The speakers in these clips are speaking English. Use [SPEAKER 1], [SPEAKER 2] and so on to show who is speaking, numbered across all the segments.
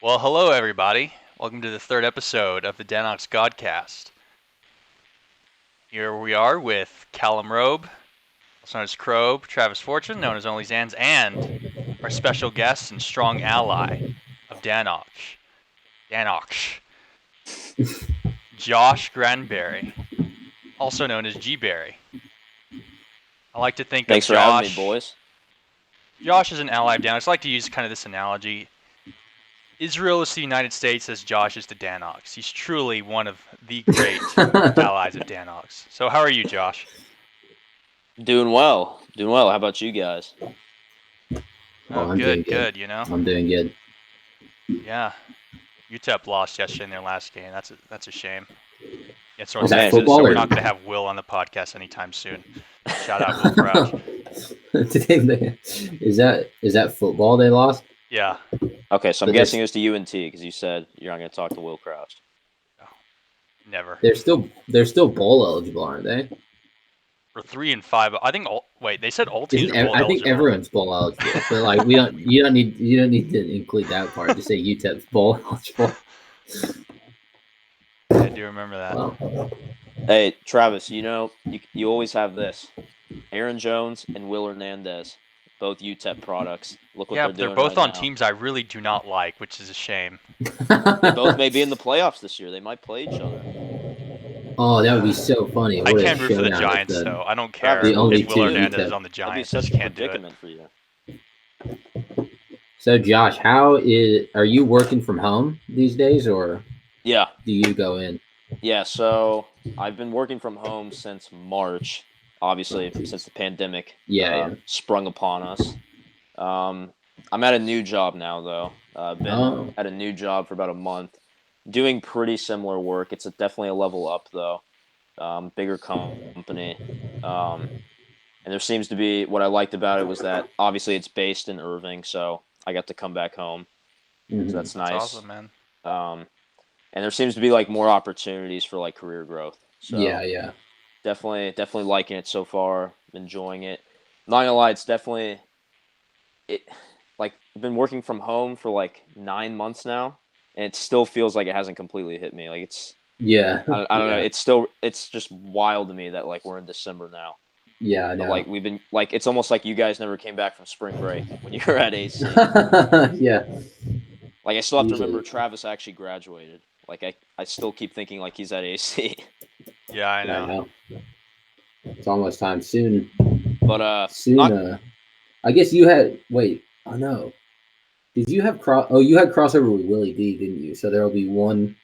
[SPEAKER 1] Well, hello everybody. Welcome to the third episode of the DanOx Godcast. Here we are with Callum Robe, also known as Crobe, Travis Fortune, known as OnlyXans, and our special guest and strong ally of DanOx, Josh Gberry, also known as Gberry. I like to think
[SPEAKER 2] Thanks
[SPEAKER 1] of
[SPEAKER 2] for having me, boys.
[SPEAKER 1] Josh is an ally of DanOx. I like to use kind of this analogy. Israel is the United States as Josh is to DanOx. He's truly one of the great allies of DanOx. So how are you, Josh?
[SPEAKER 2] Doing well. How about you guys?
[SPEAKER 1] Oh, good, you know?
[SPEAKER 3] I'm doing good.
[SPEAKER 1] Yeah. UTEP lost yesterday in their last game. That's a shame. It's North
[SPEAKER 3] Is that
[SPEAKER 1] Texas,
[SPEAKER 3] football
[SPEAKER 1] so we're
[SPEAKER 3] or-
[SPEAKER 1] not going to have Will on the podcast anytime soon. Shout out Will Crouch.
[SPEAKER 3] Is that football they lost?
[SPEAKER 1] Yeah.
[SPEAKER 2] Okay, so I'm
[SPEAKER 3] But
[SPEAKER 2] guessing it was to UNT because you said you're not going to talk to Will Crouch.
[SPEAKER 1] Never.
[SPEAKER 3] They're still bowl eligible, aren't they?
[SPEAKER 1] We're 3 and 5. I think. Wait, they said all teams are bowl
[SPEAKER 3] I think
[SPEAKER 1] eligible.
[SPEAKER 3] everyone's bowl eligible, but like you don't need to include that part. Just say UTEP's bowl eligible.
[SPEAKER 1] I do remember that.
[SPEAKER 3] Well,
[SPEAKER 2] Hey, Travis, you always have this. Aaron Jones and Will Hernandez, both UTEP products. Look what
[SPEAKER 1] Yeah,
[SPEAKER 2] they're
[SPEAKER 1] but they're
[SPEAKER 2] doing
[SPEAKER 1] both
[SPEAKER 2] right
[SPEAKER 1] on
[SPEAKER 2] now.
[SPEAKER 1] teams I really do not like, which is a shame.
[SPEAKER 2] They both may be in the playoffs this year. They might play each other.
[SPEAKER 3] Oh, that would be so funny.
[SPEAKER 1] I
[SPEAKER 3] What a
[SPEAKER 1] can't root for the
[SPEAKER 3] showdown
[SPEAKER 1] Giants,
[SPEAKER 3] if
[SPEAKER 1] though. I don't care
[SPEAKER 2] The
[SPEAKER 1] if
[SPEAKER 3] only
[SPEAKER 1] Will
[SPEAKER 3] two
[SPEAKER 1] Hernandez
[SPEAKER 3] UTEP.
[SPEAKER 1] is on the
[SPEAKER 2] That'd be
[SPEAKER 1] Giants. I
[SPEAKER 2] such
[SPEAKER 1] just
[SPEAKER 2] a
[SPEAKER 1] can't do it.
[SPEAKER 2] predicament for you.
[SPEAKER 3] So, Josh, are you working from home these days, or
[SPEAKER 2] Yeah.
[SPEAKER 3] do you go in?
[SPEAKER 2] Yeah, so I've been working from home since March, obviously, since the pandemic
[SPEAKER 3] Yeah.
[SPEAKER 2] sprung upon us. I'm at a new job now, though. I've been at a new job for about a month, doing pretty similar work. It's definitely a level up, though. Bigger company. And there seems to be, what I liked about it was that, obviously, it's based in Irving, so I got to come back home.
[SPEAKER 3] Mhm.
[SPEAKER 2] So that's nice.
[SPEAKER 1] That's awesome, man.
[SPEAKER 2] And there seems to be like more opportunities for like career growth. So
[SPEAKER 3] Yeah.
[SPEAKER 2] definitely liking it so far. Enjoying it. Not gonna lie, it's definitely like I've been working from home for like 9 months now, and it still feels like it hasn't completely hit me. Like it's
[SPEAKER 3] Yeah.
[SPEAKER 2] I don't know. It's just wild to me that like we're in December now.
[SPEAKER 3] Yeah, I know.
[SPEAKER 2] But, like we've been like it's almost like you guys never came back from spring break when you were at AC.
[SPEAKER 3] Yeah.
[SPEAKER 2] Like I still have to
[SPEAKER 3] Usually.
[SPEAKER 2] remember Travis actually graduated. Like I still keep thinking like he's at AC.
[SPEAKER 1] Yeah, I know.
[SPEAKER 3] I know. It's almost time soon.
[SPEAKER 2] But
[SPEAKER 3] Soon. I guess you had. Wait. Oh no. Did you have you had crossover with Willie D, didn't you? So there will be one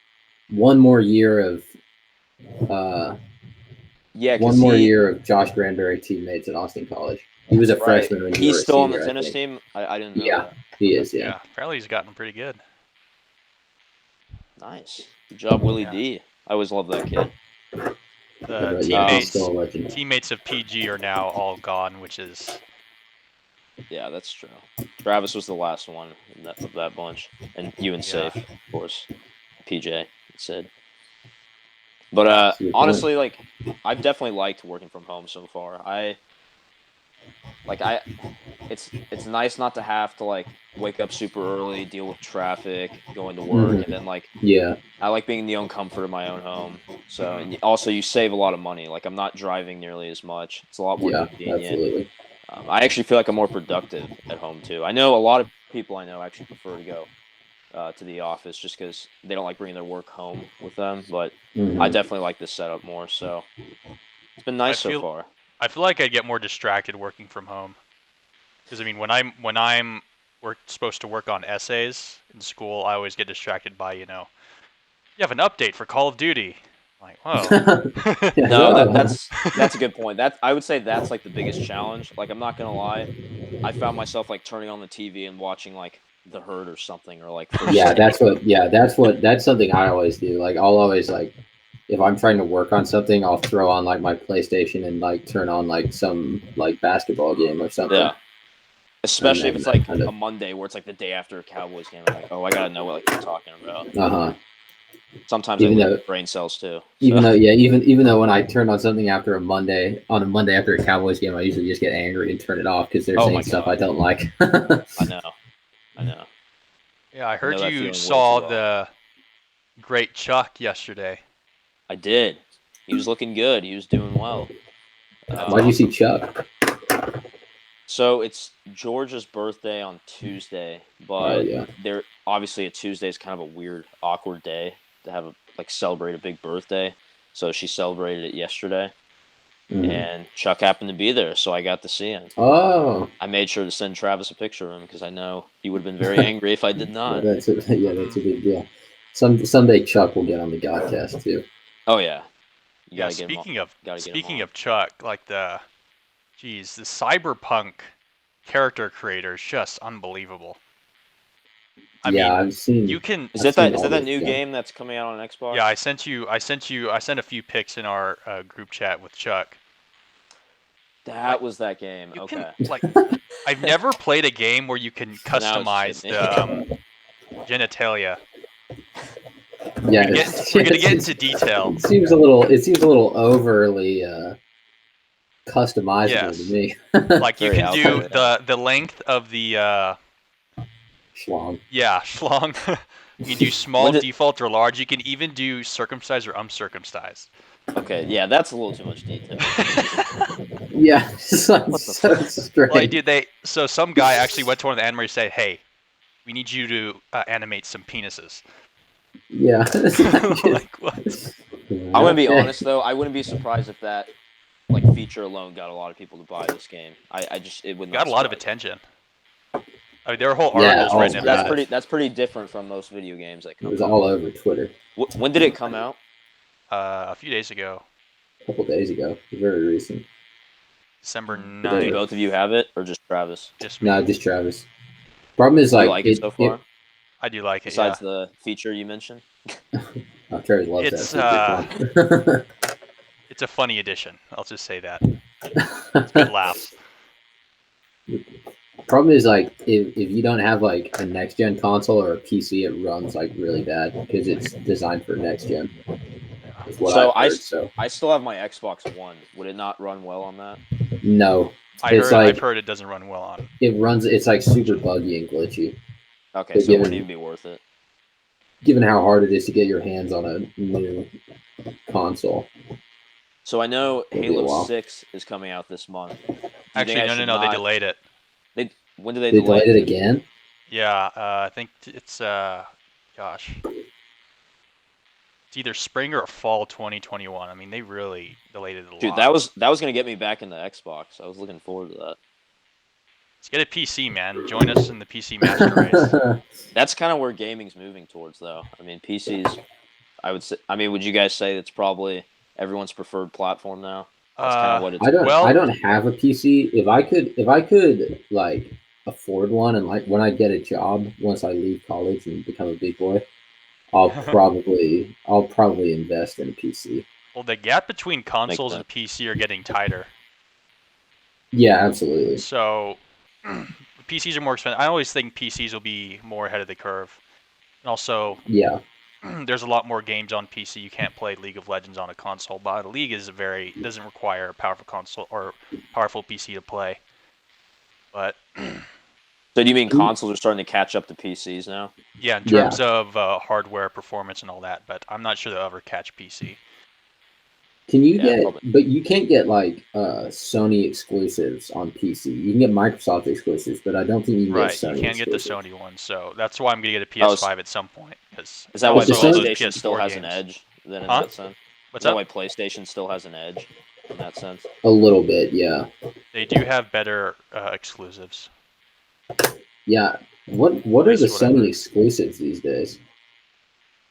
[SPEAKER 3] more year of.
[SPEAKER 2] yeah,
[SPEAKER 3] One more year of Josh Granberry teammates at Austin College. He was a freshman when you were
[SPEAKER 2] he's
[SPEAKER 3] a
[SPEAKER 2] still on
[SPEAKER 3] senior,
[SPEAKER 2] the
[SPEAKER 3] I
[SPEAKER 2] tennis
[SPEAKER 3] think.
[SPEAKER 2] team. I didn't know
[SPEAKER 3] Yeah,
[SPEAKER 2] that.
[SPEAKER 3] he is. Yeah.
[SPEAKER 1] Apparently he's gotten pretty good.
[SPEAKER 2] Nice. Good job, Willie
[SPEAKER 1] Yeah.
[SPEAKER 2] D. I always love that kid.
[SPEAKER 1] The
[SPEAKER 3] Yeah, he's still a legend.
[SPEAKER 1] teammates of PG are now all gone, which is
[SPEAKER 2] Yeah, that's true. Travis was the last one of that bunch, and you and Safe, of course. PJ said. But
[SPEAKER 3] That's a good
[SPEAKER 2] honestly, like I've definitely liked working from home so far. It's nice not to have to like wake up super early, deal with traffic, go into work,
[SPEAKER 3] Mhm.
[SPEAKER 2] and then like
[SPEAKER 3] Yeah.
[SPEAKER 2] I like being in the own comfort of my own home. So and also you save a lot of money. Like I'm not driving nearly as much. It's a lot more
[SPEAKER 3] Yeah.
[SPEAKER 2] convenient.
[SPEAKER 3] Absolutely.
[SPEAKER 2] I actually feel like I'm more productive at home too. I know a lot of people I know actually prefer to go to the office just because they don't like bringing their work home with them. But
[SPEAKER 3] Mhm.
[SPEAKER 2] I definitely like this setup more. So it's been nice so far.
[SPEAKER 1] I feel like I'd get more distracted working from home. Because I mean, when I'm supposed to work on essays in school, I always get distracted by you have an update for Call of Duty. I'm like, whoa.
[SPEAKER 3] Yeah.
[SPEAKER 2] No, that's a good point. I would say that's like the biggest challenge. Like I'm not gonna lie, I found myself like turning on the TV and watching like The Herd or something, or like
[SPEAKER 3] Yeah, that's something I always do. Like I'll always like if I'm trying to work on something, I'll throw on like my PlayStation and like turn on like some like basketball game or something.
[SPEAKER 2] Yeah. Especially if
[SPEAKER 3] then
[SPEAKER 2] it's like
[SPEAKER 3] kind of-
[SPEAKER 2] a Monday where it's like the day after a Cowboys game. I'm like, oh, I gotta know what like you're talking about.
[SPEAKER 3] Uh-huh.
[SPEAKER 2] Sometimes
[SPEAKER 3] Even
[SPEAKER 2] I
[SPEAKER 3] though-
[SPEAKER 2] lose brain cells too.
[SPEAKER 3] Even
[SPEAKER 2] So,
[SPEAKER 3] though when I turn on something after a Monday after a Cowboys game, I usually just get angry and turn it off because they're
[SPEAKER 2] Oh
[SPEAKER 3] saying
[SPEAKER 2] my
[SPEAKER 3] stuff
[SPEAKER 2] God.
[SPEAKER 3] I don't like.
[SPEAKER 2] I know.
[SPEAKER 1] Yeah, I
[SPEAKER 2] know
[SPEAKER 1] heard
[SPEAKER 2] that
[SPEAKER 1] you
[SPEAKER 2] feeling way
[SPEAKER 1] saw
[SPEAKER 2] too well.
[SPEAKER 1] the great Chuck yesterday.
[SPEAKER 2] I did. He was looking good. He was doing well.
[SPEAKER 1] That's
[SPEAKER 3] Why'd you see
[SPEAKER 1] awesome.
[SPEAKER 3] Chuck?
[SPEAKER 2] So it's George's birthday on Tuesday, but
[SPEAKER 3] Oh yeah.
[SPEAKER 2] there obviously a Tuesday is kind of a weird, awkward day to have celebrate a big birthday. So she celebrated it yesterday, and Chuck happened to be there, so I got to see him.
[SPEAKER 3] Oh.
[SPEAKER 2] I made sure to send Travis a picture of him because I know he would have been very angry if I did not.
[SPEAKER 3] That's a big deal. Someday Chuck will get on the Godcast too.
[SPEAKER 2] Oh yeah, you
[SPEAKER 1] Yeah,
[SPEAKER 2] gotta get him on.
[SPEAKER 1] speaking of Chuck, like the Cyberpunk character creator is just unbelievable. I mean,
[SPEAKER 3] I've seen.
[SPEAKER 1] you can.
[SPEAKER 2] Is
[SPEAKER 3] I've
[SPEAKER 2] that
[SPEAKER 3] seen all
[SPEAKER 2] that
[SPEAKER 3] this
[SPEAKER 2] new
[SPEAKER 3] stuff.
[SPEAKER 2] game that's coming out on Xbox?
[SPEAKER 1] Yeah, I sent a few pics in our group chat with Chuck.
[SPEAKER 2] That was that game.
[SPEAKER 1] You
[SPEAKER 2] Okay.
[SPEAKER 1] can I've never played a game where you can
[SPEAKER 2] So now it's
[SPEAKER 1] customize
[SPEAKER 2] shitting.
[SPEAKER 1] the genitalia.
[SPEAKER 3] Yeah,
[SPEAKER 1] We're gonna get into detail.
[SPEAKER 3] It seems a little overly customizable
[SPEAKER 1] Yes.
[SPEAKER 3] to me.
[SPEAKER 1] Like you
[SPEAKER 2] Very
[SPEAKER 1] can do
[SPEAKER 2] outdated.
[SPEAKER 1] the length of the
[SPEAKER 3] Schlong.
[SPEAKER 1] yeah, schlong. You can do small, default, or large. You can even do circumcised or uncircumcised.
[SPEAKER 2] Okay, yeah, that's a little too much detail.
[SPEAKER 3] Yeah, it's like
[SPEAKER 2] What the
[SPEAKER 3] so
[SPEAKER 2] fuck?
[SPEAKER 3] strange.
[SPEAKER 1] Like, dude, so some guy actually went to one of the animators and said, "Hey, we need you to animate some penises."
[SPEAKER 3] Yeah.
[SPEAKER 1] Like what?
[SPEAKER 2] I'm gonna be honest though, I wouldn't be surprised if that feature alone got a lot of people to buy this game. It would not
[SPEAKER 1] Got a lot of
[SPEAKER 2] surprise
[SPEAKER 1] attention. I mean, there are whole
[SPEAKER 3] Yeah,
[SPEAKER 1] articles written
[SPEAKER 2] me.
[SPEAKER 1] about it.
[SPEAKER 2] That's pretty different from most video games that
[SPEAKER 3] It
[SPEAKER 2] come
[SPEAKER 3] was
[SPEAKER 2] out.
[SPEAKER 3] all over Twitter
[SPEAKER 2] When did it come out?
[SPEAKER 1] A few days ago,
[SPEAKER 3] a couple days ago. Very recent.
[SPEAKER 1] December
[SPEAKER 3] Do
[SPEAKER 1] 9th.
[SPEAKER 2] Do both of you have it, or just Travis?
[SPEAKER 1] Just me.
[SPEAKER 3] No, just Travis. Problem is,
[SPEAKER 2] Do you
[SPEAKER 3] like,
[SPEAKER 2] like it so far?
[SPEAKER 1] I do like it.
[SPEAKER 2] Besides
[SPEAKER 1] Yeah.
[SPEAKER 2] the feature you mentioned?
[SPEAKER 3] Travis loves
[SPEAKER 1] It's
[SPEAKER 3] that.
[SPEAKER 1] it's a funny addition. I'll just say that. It's good laughs.
[SPEAKER 3] Problem is, like, if you don't have like a next gen console or a PC, it runs like really bad because it's designed for next gen. Is what
[SPEAKER 2] So
[SPEAKER 3] I've heard,
[SPEAKER 2] I still have my Xbox One. Would it not run well on that?
[SPEAKER 3] No,
[SPEAKER 1] I've heard it doesn't run well on.
[SPEAKER 3] it runs. It's like super buggy and glitchy.
[SPEAKER 2] Okay,
[SPEAKER 3] But
[SPEAKER 2] so it wouldn't even be worth it.
[SPEAKER 3] Given how hard it is to get your hands on a new console.
[SPEAKER 2] So I know
[SPEAKER 3] It'll be a
[SPEAKER 2] Halo
[SPEAKER 3] while.
[SPEAKER 2] 6 is coming out this month.
[SPEAKER 1] Actually, no, they delayed it.
[SPEAKER 2] When did they
[SPEAKER 3] They
[SPEAKER 2] delay
[SPEAKER 3] delayed it again?
[SPEAKER 1] Yeah, I think it's gosh. It's either spring or fall 2021. I mean, they really delayed it a lot.
[SPEAKER 2] Dude, that was gonna get me back into Xbox. I was looking forward to that.
[SPEAKER 1] Let's get a PC, man. Join us in the PC master race.
[SPEAKER 2] That's kind of where gaming's moving towards, though. I mean, PCs. I would say. I mean, would you guys say it's probably everyone's preferred platform now? That's kind of what it's.
[SPEAKER 3] I don't have a PC. If I could like afford one, and like when I get a job once I leave college and become a big boy, I'll probably invest in a PC.
[SPEAKER 1] Well, the gap between consoles and PC are getting tighter.
[SPEAKER 3] Yeah, absolutely.
[SPEAKER 1] So PCs are more expensive. I always think PCs will be more ahead of the curve. And also,
[SPEAKER 3] yeah,
[SPEAKER 1] there's a lot more games on PC. You can't play League of Legends on a console, but League is doesn't require a powerful console or powerful PC to play. But
[SPEAKER 2] so do you mean consoles are starting to catch up to PCs now?
[SPEAKER 1] Yeah, in terms of hardware performance and all that, but I'm not sure they'll ever catch PC.
[SPEAKER 3] Can you but you can't get like Sony exclusives on PC. You can get Microsoft exclusives, but I don't think you can get Sony.
[SPEAKER 1] You can't get the Sony one, so that's why I'm gonna get a PS5 at some point.
[SPEAKER 2] Is that why PlayStation still has an edge? Then in that sense,
[SPEAKER 1] what's
[SPEAKER 2] that why PlayStation still has an edge in that sense?
[SPEAKER 3] A little bit, yeah.
[SPEAKER 1] They do have better exclusives.
[SPEAKER 3] Yeah. What are the Sony exclusives these days?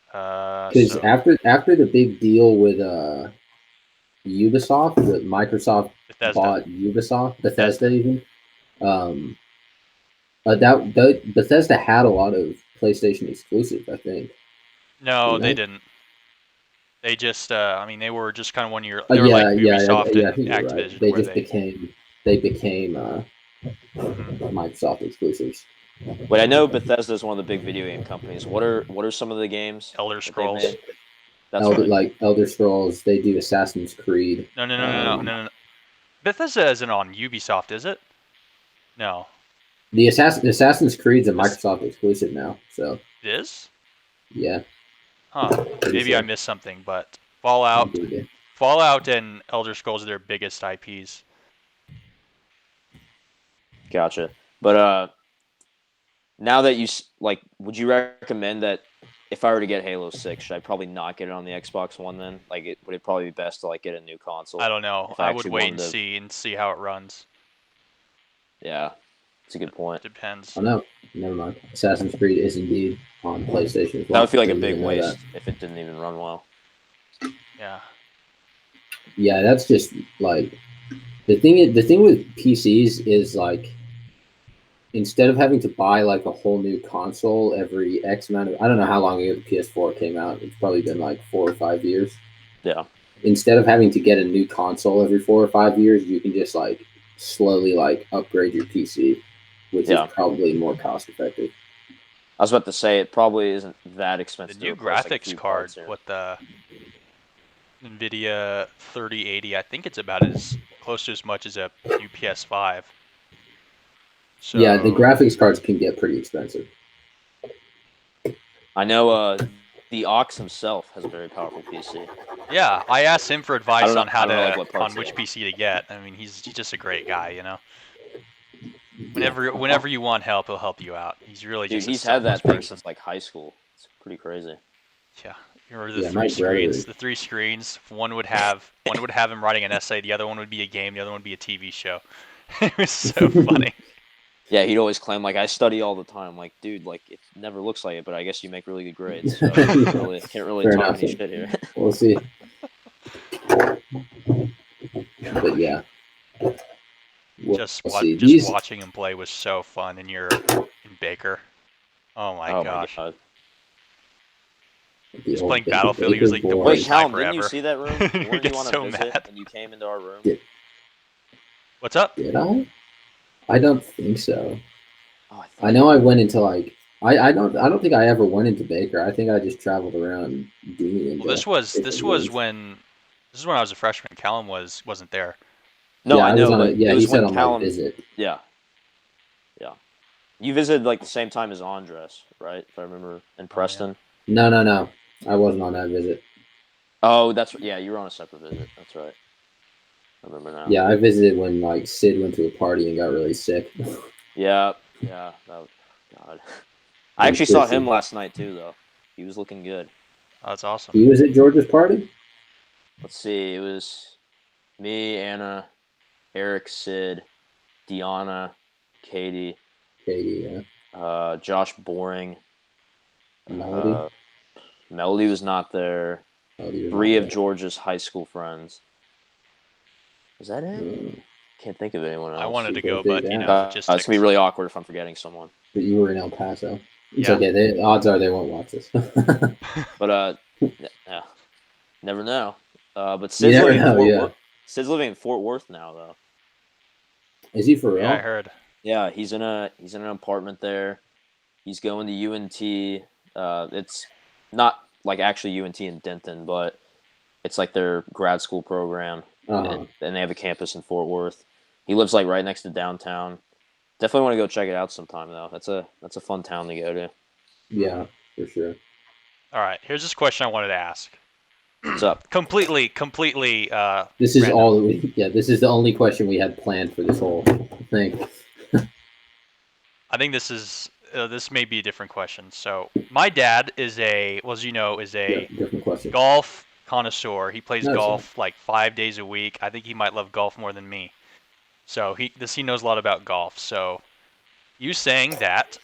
[SPEAKER 3] Because after the big deal with Ubisoft, with Microsoft bought Bethesda even. Bethesda had a lot of PlayStation exclusives, I think.
[SPEAKER 1] No, they didn't. They just, I mean, they were just kind of 1 year. They were like Ubisoft and Activision.
[SPEAKER 3] Right. They became Microsoft exclusives.
[SPEAKER 2] But I know Bethesda is one of the big video game companies. What are some of the games?
[SPEAKER 1] Elder Scrolls.
[SPEAKER 2] That's right.
[SPEAKER 3] Like Elder Scrolls. They do Assassin's Creed.
[SPEAKER 1] No. Bethesda isn't on Ubisoft, is it? No.
[SPEAKER 3] The Assassin's Creed's a Microsoft exclusive now, so
[SPEAKER 1] It is?
[SPEAKER 3] yeah.
[SPEAKER 1] Huh.
[SPEAKER 3] Pretty
[SPEAKER 1] Maybe I
[SPEAKER 3] sure.
[SPEAKER 1] missed something, but Fallout and Elder Scrolls are their biggest IPs.
[SPEAKER 2] Gotcha. But now that would you recommend that if I were to get Halo 6, should I probably not get it on the Xbox One then? Would it probably be best to get a new console?
[SPEAKER 1] I don't know.
[SPEAKER 2] If
[SPEAKER 1] I would
[SPEAKER 2] actually
[SPEAKER 1] wait
[SPEAKER 2] wanted
[SPEAKER 1] and see how it runs.
[SPEAKER 2] Yeah, it's a good point.
[SPEAKER 1] Depends.
[SPEAKER 3] Oh no, never mind. Assassin's Creed is indeed on PlayStation as well.
[SPEAKER 2] That would feel like a
[SPEAKER 3] Didn't
[SPEAKER 2] big
[SPEAKER 3] even know
[SPEAKER 2] waste
[SPEAKER 3] that.
[SPEAKER 2] if it didn't even run well.
[SPEAKER 1] Yeah.
[SPEAKER 3] Yeah, that's just like the thing with PCs is like instead of having to buy like a whole new console every X amount of I don't know how long ago the PS4 came out. It's probably been like 4 or 5 years.
[SPEAKER 2] Yeah.
[SPEAKER 3] Instead of having to get a new console every 4 or 5 years, you can just like slowly like upgrade your PC, which is probably more cost effective.
[SPEAKER 2] I was about to say it probably isn't that expensive.
[SPEAKER 1] The new graphics card, what the NVIDIA 3080, I think it's about as close to as much as a new PS5. So,
[SPEAKER 3] yeah, the graphics cards can get pretty expensive.
[SPEAKER 2] I know the Ox himself has a very powerful PC.
[SPEAKER 1] Yeah, I asked him for advice on
[SPEAKER 2] on
[SPEAKER 1] which PC to get. I mean, he's just a great guy, you know. Whenever you want help, he'll help you out. He's really just
[SPEAKER 2] he's had that thing since like high school. It's pretty crazy.
[SPEAKER 1] Yeah, the three screens. One would have him writing an essay. The other one would be a game. The other one would be a TV show. It was so funny.
[SPEAKER 2] Yeah, he'd always claim I study all the time. Like, dude, it never looks like it, but I guess you make really good grades. So can't really talk any shit here.
[SPEAKER 3] We'll see. But yeah.
[SPEAKER 1] Just watching him play was so fun, and you're in Baker. Oh my gosh.
[SPEAKER 2] My God.
[SPEAKER 1] He's playing Battlefield. He was like the worst sniper ever.
[SPEAKER 2] Didn't you see that room?
[SPEAKER 1] You get so mad.
[SPEAKER 2] And you came into our room.
[SPEAKER 1] What's up?
[SPEAKER 3] Did I? I don't think so.
[SPEAKER 2] Oh,
[SPEAKER 3] I know I went into like I don't think I ever went into Baker. I think I just traveled around doing it.
[SPEAKER 1] Well, this was when I was a freshman. Callum wasn't there.
[SPEAKER 2] No,
[SPEAKER 3] yeah,
[SPEAKER 2] I know.
[SPEAKER 3] He said on my visit.
[SPEAKER 2] Yeah. You visited the same time as Andres, right? If I remember, in Preston.
[SPEAKER 3] Yeah. No. I wasn't on that visit.
[SPEAKER 2] Oh, you were on a separate visit. That's right. I remember now.
[SPEAKER 3] Yeah, I visited when Sid went to a party and got really sick.
[SPEAKER 2] Yeah. God. I actually saw him last night too, though. He was looking good.
[SPEAKER 1] Oh, that's awesome.
[SPEAKER 3] He was at George's party?
[SPEAKER 2] Let's see. It was me, Anna, Eric, Sid, Deanna, Katie,
[SPEAKER 3] yeah.
[SPEAKER 2] Josh Boring.
[SPEAKER 3] Melody?
[SPEAKER 2] Melody was not there. 3 of George's high school friends. Is that it? Can't think of anyone else.
[SPEAKER 1] I wanted to go, but
[SPEAKER 2] it's gonna be really awkward if I'm forgetting someone.
[SPEAKER 3] But you were in El Paso. It's okay. The odds are they won't watch this.
[SPEAKER 2] But yeah, never know. But Sid's living in Fort Worth now, though.
[SPEAKER 3] Is he for real?
[SPEAKER 1] Yeah, I heard.
[SPEAKER 2] Yeah, he's in an apartment there. He's going to UNT. It's not actually UNT in Denton, but it's their grad school program, and they have a campus in Fort Worth. He lives right next to downtown. Definitely want to go check it out sometime, though. That's a fun town to go to.
[SPEAKER 3] Yeah, for sure.
[SPEAKER 1] All right, here's this question I wanted to ask.
[SPEAKER 2] What's up?
[SPEAKER 1] Completely.
[SPEAKER 3] This is
[SPEAKER 1] random.
[SPEAKER 3] This is the only question we had planned for this whole thing.
[SPEAKER 1] I think this may be a different question. So my dad is a golf connoisseur. He plays golf 5 days a week. I think he might love golf more than me. So he knows a lot about golf. So you saying that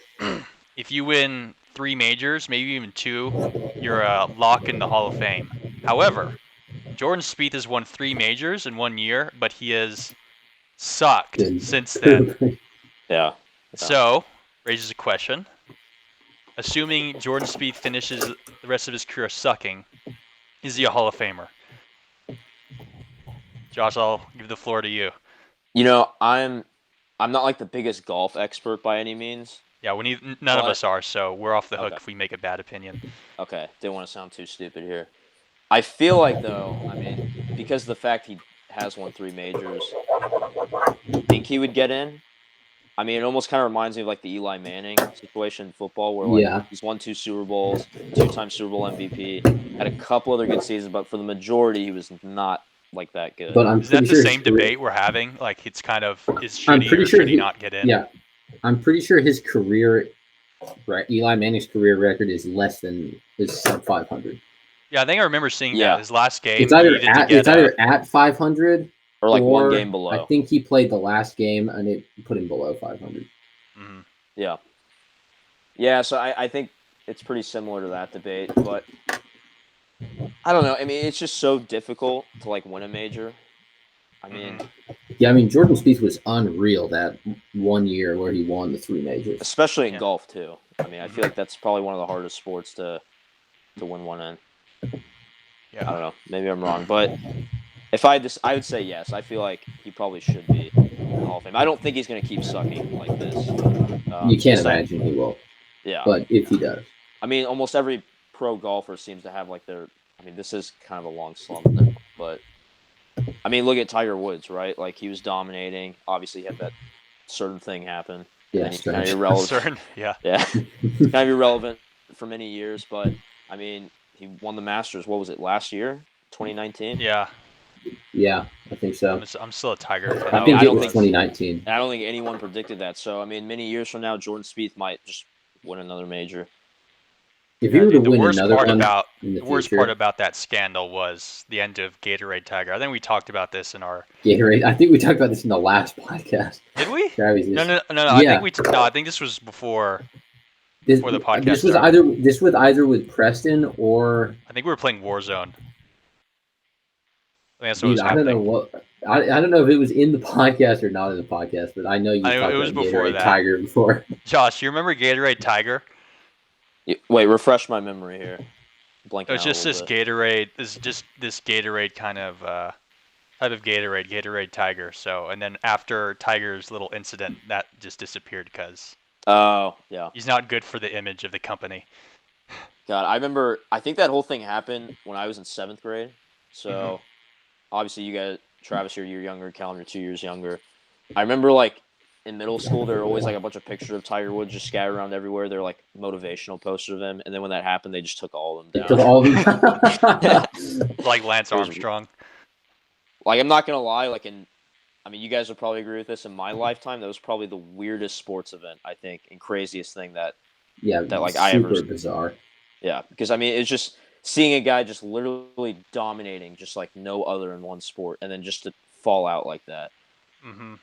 [SPEAKER 1] if you win 3 majors, maybe even 2, you're a lock in the Hall of Fame. However, Jordan Spieth has won 3 majors in 1 year, but he has sucked since then.
[SPEAKER 2] Yeah.
[SPEAKER 1] So, raises a question. Assuming Jordan Spieth finishes the rest of his career sucking, is he a Hall of Famer? Josh, I'll give the floor to you.
[SPEAKER 2] I'm not the biggest golf expert by any means.
[SPEAKER 1] Yeah, none of us are, so we're off the hook if we make a bad opinion.
[SPEAKER 2] Okay, didn't want to sound too stupid here. I feel though, because of the fact he has won 3 majors, I think he would get in. I mean, it almost kind of reminds me of like the Eli Manning situation in football, where like he's won 2 Super Bowls, 2-time Super Bowl MVP, had a couple other good seasons, but for the majority, he was not like that good.
[SPEAKER 3] But
[SPEAKER 1] Is that the same debate we're having? Like, it's kind of should he not get in?
[SPEAKER 3] Yeah, I'm pretty sure his career, right? Eli Manning's career record is less than sub 500.
[SPEAKER 1] Yeah, I think I remember seeing that his last game.
[SPEAKER 3] It's either at 500
[SPEAKER 2] or like one game below.
[SPEAKER 3] I think he played the last game and it put him below 500.
[SPEAKER 1] Mm-hmm.
[SPEAKER 2] Yeah. Yeah, so I think it's pretty similar to that debate, but I don't know. I mean, it's just so difficult to like win a major. I mean,
[SPEAKER 3] Jordan Speith was unreal that 1 year where he won the 3 majors,
[SPEAKER 2] especially in golf too. I mean, I feel like that's probably one of the hardest sports to win one in.
[SPEAKER 1] Yeah.
[SPEAKER 2] I don't know. Maybe I'm wrong, but I would say yes. I feel like he probably should be in the Hall of Fame. I don't think he's going to keep sucking like this.
[SPEAKER 3] You can't imagine he will.
[SPEAKER 2] Yeah.
[SPEAKER 3] But if he does.
[SPEAKER 2] I mean, almost every pro golfer seems to have like their. I mean, this is kind of a long slump there, but I mean, look at Tiger Woods, right? Like he was dominating. Obviously, he had that certain thing happen.
[SPEAKER 3] Yeah,
[SPEAKER 2] he's kind of irrelevant.
[SPEAKER 1] Yeah.
[SPEAKER 2] Kind of irrelevant for many years, but I mean, he won the Masters. What was it last year? 2019.
[SPEAKER 3] Yeah, I think so.
[SPEAKER 1] I'm still a Tiger fan.
[SPEAKER 3] I think it was 2019.
[SPEAKER 2] I don't think anyone predicted that. So I mean, many years from now, Jordan Spieth might just win another major.
[SPEAKER 3] If he were to win another one,
[SPEAKER 1] the worst part about that scandal was the end of Gatorade Tiger. I think we talked about this in our
[SPEAKER 3] Gatorade. I think we talked about this in the last podcast.
[SPEAKER 1] Did we?
[SPEAKER 3] No.
[SPEAKER 1] Yeah. I think this was before the podcast.
[SPEAKER 3] This was either with Preston or
[SPEAKER 1] I think we were playing Warzone. I think that's what
[SPEAKER 3] dude,
[SPEAKER 1] was happening.
[SPEAKER 3] I don't know what. I don't know if it was in the podcast or not in the podcast, but I know you talked about Gatorade Tiger before.
[SPEAKER 1] Josh, you remember Gatorade Tiger?
[SPEAKER 2] Wait, refresh my memory here.
[SPEAKER 1] It was just this Gatorade. This Gatorade kind of type of Gatorade Tiger. So, and then after Tiger's little incident, that just disappeared because he's not good for the image of the company.
[SPEAKER 2] God, I remember. I think that whole thing happened when I was in 7th grade. So, obviously, you guys, Travis, you're a year younger. Callum, you're 2 years younger. I remember like. In middle school, there were always like a bunch of pictures of Tiger Woods just scattered around everywhere. They're like motivational posters of him, and then when that happened, they just took all of them down.
[SPEAKER 1] Like Lance Armstrong.
[SPEAKER 2] Like I'm not gonna lie, I mean, you guys would probably agree with this. In my lifetime, that was probably the weirdest sports event I think, and craziest thing that I ever.
[SPEAKER 3] Super bizarre.
[SPEAKER 2] Yeah, because I mean, it's just seeing a guy just literally dominating, just like no other in one sport, and then just to fall out like that.
[SPEAKER 1] Mm-hmm.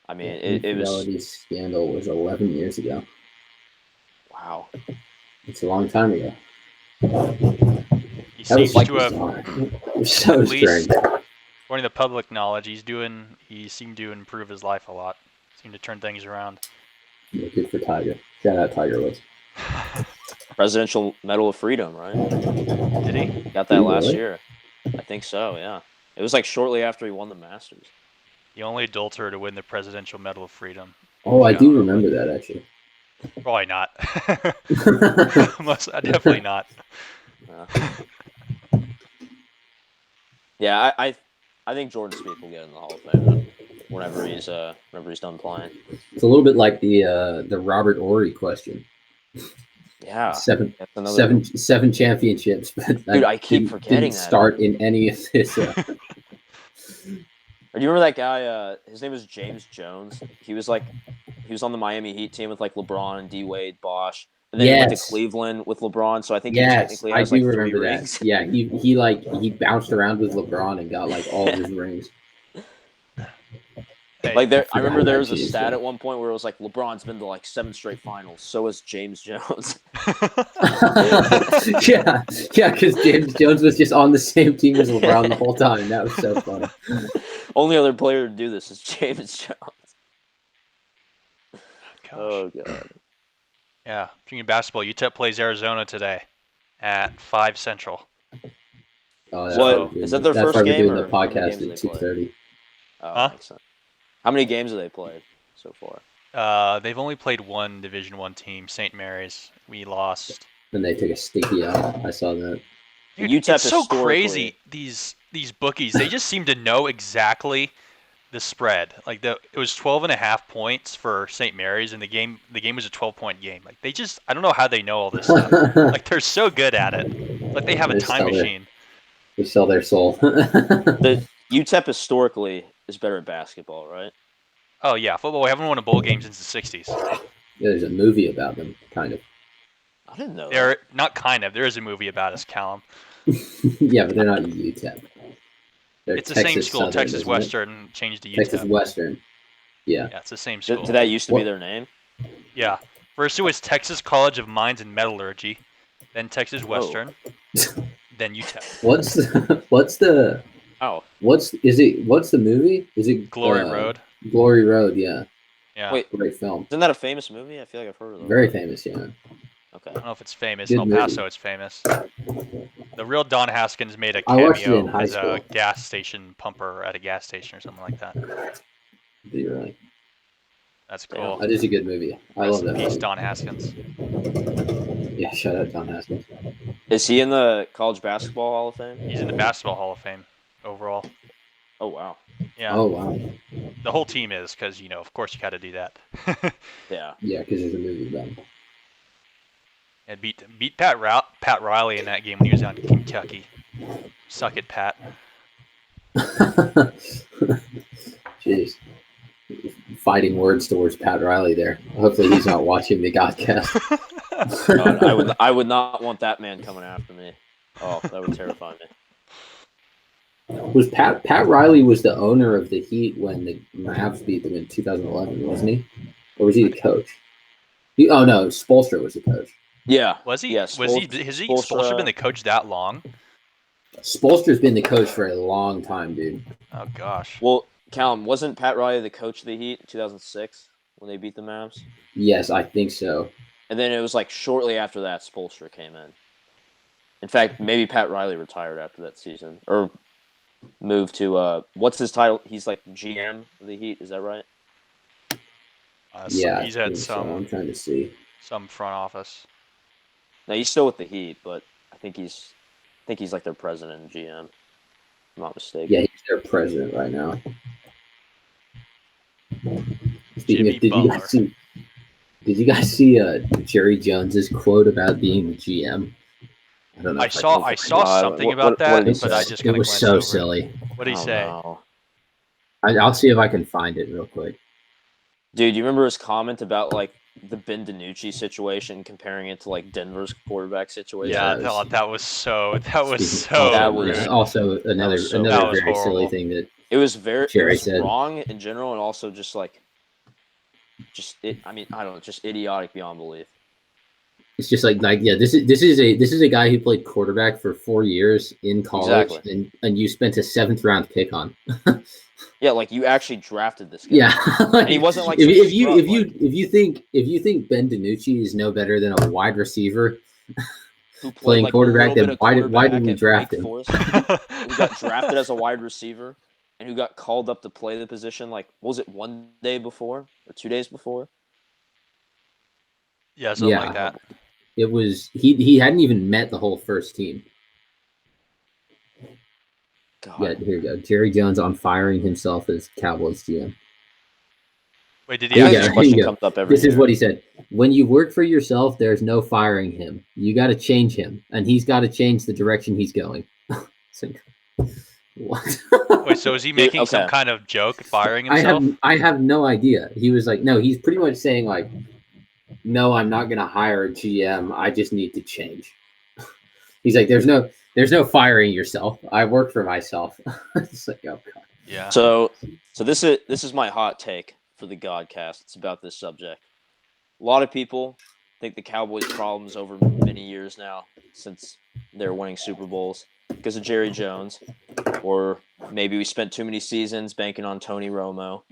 [SPEAKER 2] I mean, it was.
[SPEAKER 3] The scandal was 11 years ago.
[SPEAKER 2] Wow,
[SPEAKER 3] it's a long time ago.
[SPEAKER 1] He seems to have
[SPEAKER 3] so strange.
[SPEAKER 1] According to public knowledge, he seemed to improve his life a lot. Seemed to turn things around.
[SPEAKER 3] Yeah, good for Tiger. Shout out Tiger Woods.
[SPEAKER 2] Presidential Medal of Freedom, right?
[SPEAKER 1] Did he?
[SPEAKER 2] Got that last year. I think so. Yeah, it was like shortly after he won the Masters.
[SPEAKER 1] The only adulterer to win the Presidential Medal of Freedom.
[SPEAKER 3] Oh, I do remember that, actually.
[SPEAKER 1] Probably not. Definitely not.
[SPEAKER 2] Yeah, I think Jordan Spieth will get in the Hall of Fame whenever he's done playing.
[SPEAKER 3] It's a little bit like the Robert Ory question.
[SPEAKER 2] Yeah,
[SPEAKER 3] seven championships, but
[SPEAKER 2] dude, I keep forgetting
[SPEAKER 3] didn't start in any of this.
[SPEAKER 2] Do you remember that guy? His name was James Jones. He was on the Miami Heat team with like LeBron and D Wade, Bosh, and then he went to Cleveland with LeBron. So I think he technically has like 3 rings.
[SPEAKER 3] Yeah, he bounced around with LeBron and got like all of his rings.
[SPEAKER 2] Like I remember there was a stat at one point where it was like LeBron's been to like 7 straight finals. So has James Jones.
[SPEAKER 3] yeah, because James Jones was just on the same team as LeBron the whole time. That was so funny.
[SPEAKER 2] Only other player to do this is James Jones.
[SPEAKER 1] Gosh.
[SPEAKER 2] Oh god.
[SPEAKER 1] Yeah, drinking basketball. UTEP plays Arizona today at 5 Central.
[SPEAKER 2] Oh, is that their first game?
[SPEAKER 3] We're doing the podcast at 2:30.
[SPEAKER 2] Oh, makes sense. How many games have they played so far?
[SPEAKER 1] They've only played one Division I team, St. Mary's. We lost.
[SPEAKER 3] Then they took a sticky out. I saw that.
[SPEAKER 1] Dude, it's so crazy. These bookies, they just seem to know exactly the spread. Like it was 12.5 points for St. Mary's, and the game was a 12-point game. Like I don't know how they know all this stuff. Like they're so good at it. Like they have a time machine.
[SPEAKER 3] They sell their soul.
[SPEAKER 2] The UTEP historically is better at basketball, right?
[SPEAKER 1] Oh yeah, football. We haven't won a bowl game since the '60s.
[SPEAKER 3] Yeah, there's a movie about them, kind of.
[SPEAKER 2] I didn't know.
[SPEAKER 1] They're not kind of. There is a movie about us, Callum.
[SPEAKER 3] Yeah, but they're not UTEP.
[SPEAKER 1] It's the same school,
[SPEAKER 3] Southern,
[SPEAKER 1] Texas Western changed to UTEP.
[SPEAKER 3] Texas Western. Yeah.
[SPEAKER 1] Yeah, it's the same school.
[SPEAKER 2] Did that used to be their name?
[SPEAKER 1] Yeah. First it was Texas College of Mines and Metallurgy, then Texas Western, then UTEP.
[SPEAKER 3] What's the movie? Is it
[SPEAKER 1] Glory Road?
[SPEAKER 3] Glory Road, yeah.
[SPEAKER 1] Yeah.
[SPEAKER 2] Wait,
[SPEAKER 3] great film.
[SPEAKER 2] Isn't that a famous movie? I feel like I've heard of it.
[SPEAKER 3] Very famous, yeah.
[SPEAKER 2] Okay.
[SPEAKER 1] I don't know if it's famous.
[SPEAKER 3] Good
[SPEAKER 1] In El Paso,
[SPEAKER 3] movie.
[SPEAKER 1] It's famous. The real Don Haskins made a
[SPEAKER 3] I watched it in
[SPEAKER 1] cameo
[SPEAKER 3] high
[SPEAKER 1] as
[SPEAKER 3] school.
[SPEAKER 1] a gas station pumper at a gas station or something like that.
[SPEAKER 3] Do you really?
[SPEAKER 1] That's cool.
[SPEAKER 3] That is a good movie. I love that.
[SPEAKER 1] Peace,
[SPEAKER 3] movie.
[SPEAKER 1] Don Haskins.
[SPEAKER 3] Yeah, shout out Don Haskins.
[SPEAKER 2] Is he in the College Basketball Hall of Fame?
[SPEAKER 1] He's in the Basketball Hall of Fame overall.
[SPEAKER 2] Oh, wow.
[SPEAKER 1] Yeah.
[SPEAKER 3] Oh, wow.
[SPEAKER 1] The whole team is, because, of course you got to do that.
[SPEAKER 2] Yeah.
[SPEAKER 3] Yeah, because there's a movie about him.
[SPEAKER 1] And beat Pat Riley in that game when he was down in Kentucky. Suck it, Pat.
[SPEAKER 3] Jeez. Fighting words towards Pat Riley there. Hopefully he's not watching the Godcast.
[SPEAKER 2] God, I would not want that man coming after me. Oh, that would terrify me.
[SPEAKER 3] Was Pat Riley was the owner of the Heat when the Mavs beat them in 2011, wasn't he? Or was he the coach? Oh no, Spoelstra was the coach.
[SPEAKER 2] Yeah.
[SPEAKER 1] Was he?
[SPEAKER 2] Yeah,
[SPEAKER 1] Has Spoelstra been the coach that long?
[SPEAKER 3] Spoelstra's been the coach for a long time, dude.
[SPEAKER 1] Oh gosh.
[SPEAKER 2] Well, Callum, wasn't Pat Riley the coach of the Heat in 2006 when they beat the Mavs?
[SPEAKER 3] Yes, I think so.
[SPEAKER 2] And then it was like shortly after that, Spoelstra came in. In fact, maybe Pat Riley retired after that season, or moved to what's his title? He's like GM of the Heat. Is that right?
[SPEAKER 3] Yeah,
[SPEAKER 1] he's had
[SPEAKER 3] I'm trying to see
[SPEAKER 1] some front office.
[SPEAKER 2] No, he's still with the Heat, but I think he's like their president and GM. If I'm not mistaken.
[SPEAKER 3] Yeah, he's their president right now. Speaking
[SPEAKER 1] Jimmy
[SPEAKER 3] of, did you guys see Jerry Jones's quote about being the GM? I don't know.
[SPEAKER 1] I saw something about that, but I just
[SPEAKER 3] it was so
[SPEAKER 1] over.
[SPEAKER 3] silly.
[SPEAKER 1] What did he say?
[SPEAKER 2] No.
[SPEAKER 3] I'll see if I can find it real quick.
[SPEAKER 2] Dude, you remember his comment about like the Ben DiNucci situation, comparing it to like Denver's quarterback situation?
[SPEAKER 1] Yeah, that was so rude.
[SPEAKER 3] Also another very
[SPEAKER 1] horrible.
[SPEAKER 3] silly thing that
[SPEAKER 2] Jerry
[SPEAKER 3] said.
[SPEAKER 2] Wrong in general, and also just I don't know, just idiotic beyond belief.
[SPEAKER 3] It's just like yeah, this is a guy who played quarterback for 4 years in college,
[SPEAKER 2] Exactly.
[SPEAKER 3] and you spent a 7th round pick on.
[SPEAKER 2] Yeah, like you actually drafted this guy.
[SPEAKER 3] Yeah,
[SPEAKER 2] and he wasn't like
[SPEAKER 3] if you think Ben DiNucci is no better than a wide receiver
[SPEAKER 2] who played
[SPEAKER 3] playing
[SPEAKER 2] like
[SPEAKER 3] quarterback, then why
[SPEAKER 2] quarterback
[SPEAKER 3] did we
[SPEAKER 2] at
[SPEAKER 3] draft
[SPEAKER 2] Wake
[SPEAKER 3] him?
[SPEAKER 2] Forest, who got drafted as a wide receiver and who got called up to play the position like, what was it, 1 day before or 2 days before?
[SPEAKER 1] Yeah, something like that.
[SPEAKER 3] It was he hadn't even met the whole first team.
[SPEAKER 2] God.
[SPEAKER 3] Yeah, here you go. Jerry Jones on firing himself as Cowboys GM.
[SPEAKER 1] Wait, did he
[SPEAKER 2] This comes up every
[SPEAKER 3] This
[SPEAKER 2] year.
[SPEAKER 3] is what he said. When you work for yourself, there's no firing him. You got to change him, and he's got to change the direction he's going. What?
[SPEAKER 1] Wait, so is he making some kind of joke firing himself?
[SPEAKER 3] I have no idea. He was like, no, he's pretty much saying like, no, I'm not going to hire a GM. I just need to change. He's like, there's no firing yourself. I work for myself. It's like, oh God.
[SPEAKER 1] Yeah.
[SPEAKER 2] So this is my hot take for the Godcast. It's about this subject. A lot of people think the Cowboys' problems over many years now, since they're winning Super Bowls, because of Jerry Jones, or maybe we spent too many seasons banking on Tony Romo,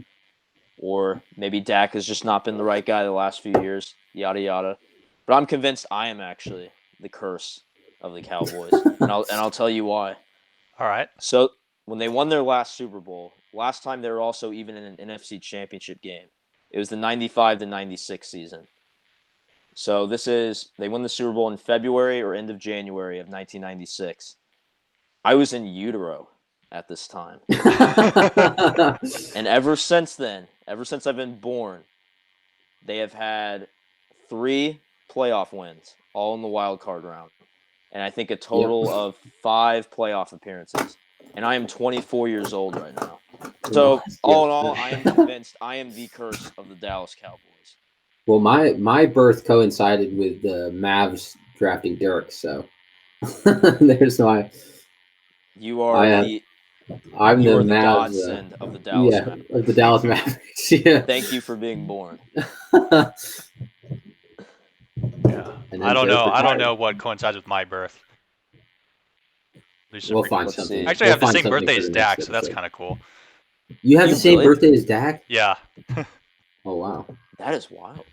[SPEAKER 2] or maybe Dak has just not been the right guy the last few years, yada yada. But I'm convinced I am actually the curse of the Cowboys, and I'll tell you why.
[SPEAKER 1] All right.
[SPEAKER 2] So when they won their last Super Bowl, last time they were also even in an NFC Championship game. It was the 95-96 season. So they won the Super Bowl in February or end of January of 1996. I was in utero at this time. And ever since then, ever since I've been born, they have had 3 playoff wins, all in the wild card round. And I think a total of 5 playoff appearances. And I am 24 years old right now. So, all in all, I am convinced I am the curse of the Dallas Cowboys.
[SPEAKER 3] Well, my birth coincided with the Mavs drafting Dirk, so there's why.
[SPEAKER 2] You are the
[SPEAKER 3] Mavs,
[SPEAKER 2] godsend of the Dallas Mavericks.
[SPEAKER 3] Of the Dallas Mavericks. Yeah.
[SPEAKER 2] Thank you for being born.
[SPEAKER 1] Yeah. I don't know what coincides with my birth.
[SPEAKER 3] We'll find something.
[SPEAKER 1] Actually, I have the same birthday as Dak, so that's kind of cool.
[SPEAKER 3] You have the same birthday as Dak?
[SPEAKER 1] Yeah.
[SPEAKER 3] Oh, wow.
[SPEAKER 2] That is wild.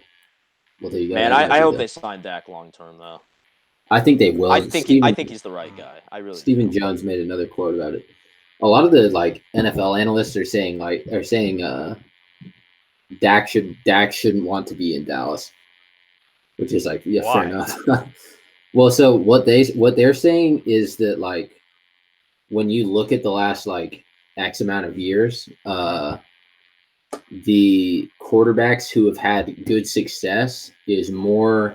[SPEAKER 3] Well, there you go.
[SPEAKER 2] Man, I hope they sign Dak long term, though.
[SPEAKER 3] I think they will.
[SPEAKER 2] I think he's the right guy. I really.
[SPEAKER 3] Stephen Jones made another quote about it. A lot of the NFL analysts are saying Dak shouldn't want to be in Dallas, which is fair enough. Well, so what they're saying is that when you look at the last X amount of years, the quarterbacks who have had good success is more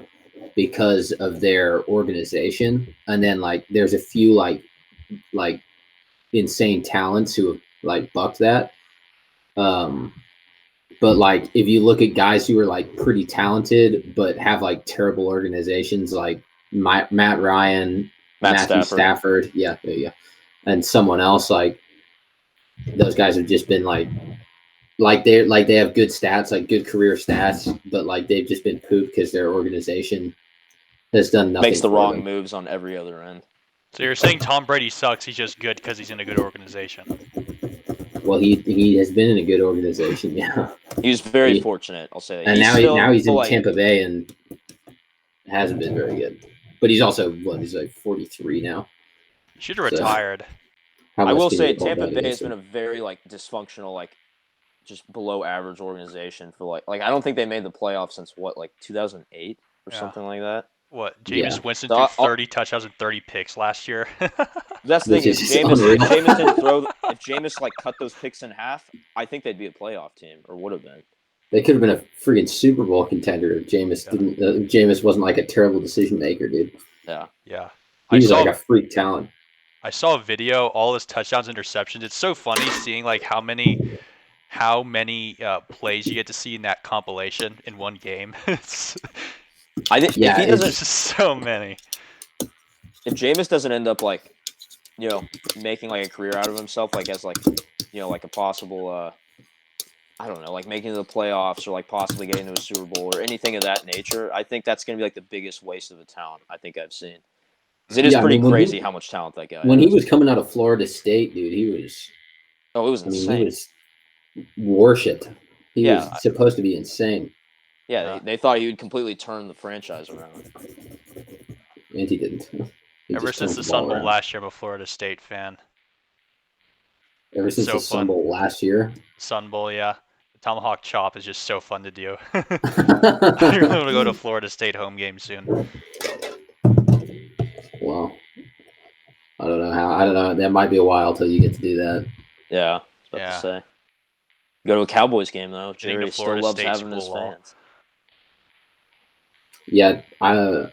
[SPEAKER 3] because of their organization, and then there's a few insane talents who have bucked that. But if you look at guys who are pretty talented but have terrible organizations, like Matt Ryan, Matthew Stafford, yeah, there you go, and someone else, those guys have just been they have good stats, good career stats, but they've just been pooped because their organization has done nothing.
[SPEAKER 2] Makes the wrong moves on every other end.
[SPEAKER 1] So you're saying Tom Brady sucks? He's just good because he's in a good organization.
[SPEAKER 3] Well, he has been in a good organization, yeah.
[SPEAKER 2] He was very fortunate, I'll say that.
[SPEAKER 3] And now he's in Tampa Bay and hasn't been very good. But he's also he's 43 now.
[SPEAKER 1] He should have retired.
[SPEAKER 2] I will say Tampa Bay has been a very dysfunctional, just below average organization for I don't think they made the playoffs since 2008 or something like that.
[SPEAKER 1] What, Jameis Winston threw 30 touchdowns and 30 picks last year?
[SPEAKER 2] That's the thing. If Jameis didn't throw, if Jameis cut those picks in half, I think they'd be a playoff team, or would have been.
[SPEAKER 3] They could have been a freaking Super Bowl contender if Jameis didn't. Jameis wasn't a terrible decision maker, dude.
[SPEAKER 2] Yeah.
[SPEAKER 1] Yeah.
[SPEAKER 3] He was a freak talent.
[SPEAKER 1] I saw a video, all his touchdowns, interceptions. It's so funny seeing how many plays you get to see in that compilation in one game.
[SPEAKER 2] I think if he doesn't,
[SPEAKER 1] just so many.
[SPEAKER 2] If Jameis doesn't end up making a career out of himself, as a possible I don't know, making the playoffs or possibly getting to a Super Bowl or anything of that nature, I think that's going to be the biggest waste of a talent I think I've seen. Because it is pretty crazy how much talent that guy has.
[SPEAKER 3] When he was coming out of Florida State, dude, he was.
[SPEAKER 2] Oh, it was insane.
[SPEAKER 3] He was worshipped. He was supposed to be insane.
[SPEAKER 2] Yeah, they thought he would completely turn the franchise around.
[SPEAKER 3] And he didn't.
[SPEAKER 1] Ever since the Sun Bowl last year, I'm a Florida State fan.
[SPEAKER 3] Ever since the Sun Bowl last year?
[SPEAKER 1] Sun Bowl, yeah. The Tomahawk Chop is just so fun to do. I'm going to go to Florida State home game soon.
[SPEAKER 3] Well, I don't know. That might be a while till you get to do that.
[SPEAKER 2] Yeah, I was about to say. Go to a Cowboys game, though. Jerry still loves having his fans.
[SPEAKER 3] Yeah, I've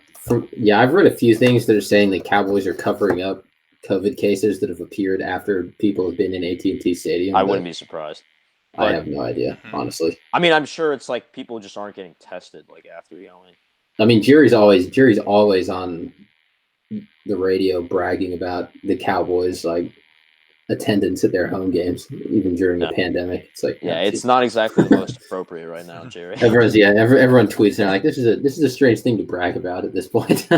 [SPEAKER 3] read a few things that are saying the Cowboys are covering up COVID cases that have appeared after people have been in AT&T Stadium.
[SPEAKER 2] I wouldn't be surprised.
[SPEAKER 3] I have no idea, honestly.
[SPEAKER 2] I mean, I'm sure it's people just aren't getting tested after going.
[SPEAKER 3] I mean, Jerry's always on the radio bragging about the Cowboys attendance at their home games, even during the pandemic. It's
[SPEAKER 2] it's not exactly the most appropriate right now, Jerry.
[SPEAKER 3] Everyone tweets and this is a strange thing to brag about at this point.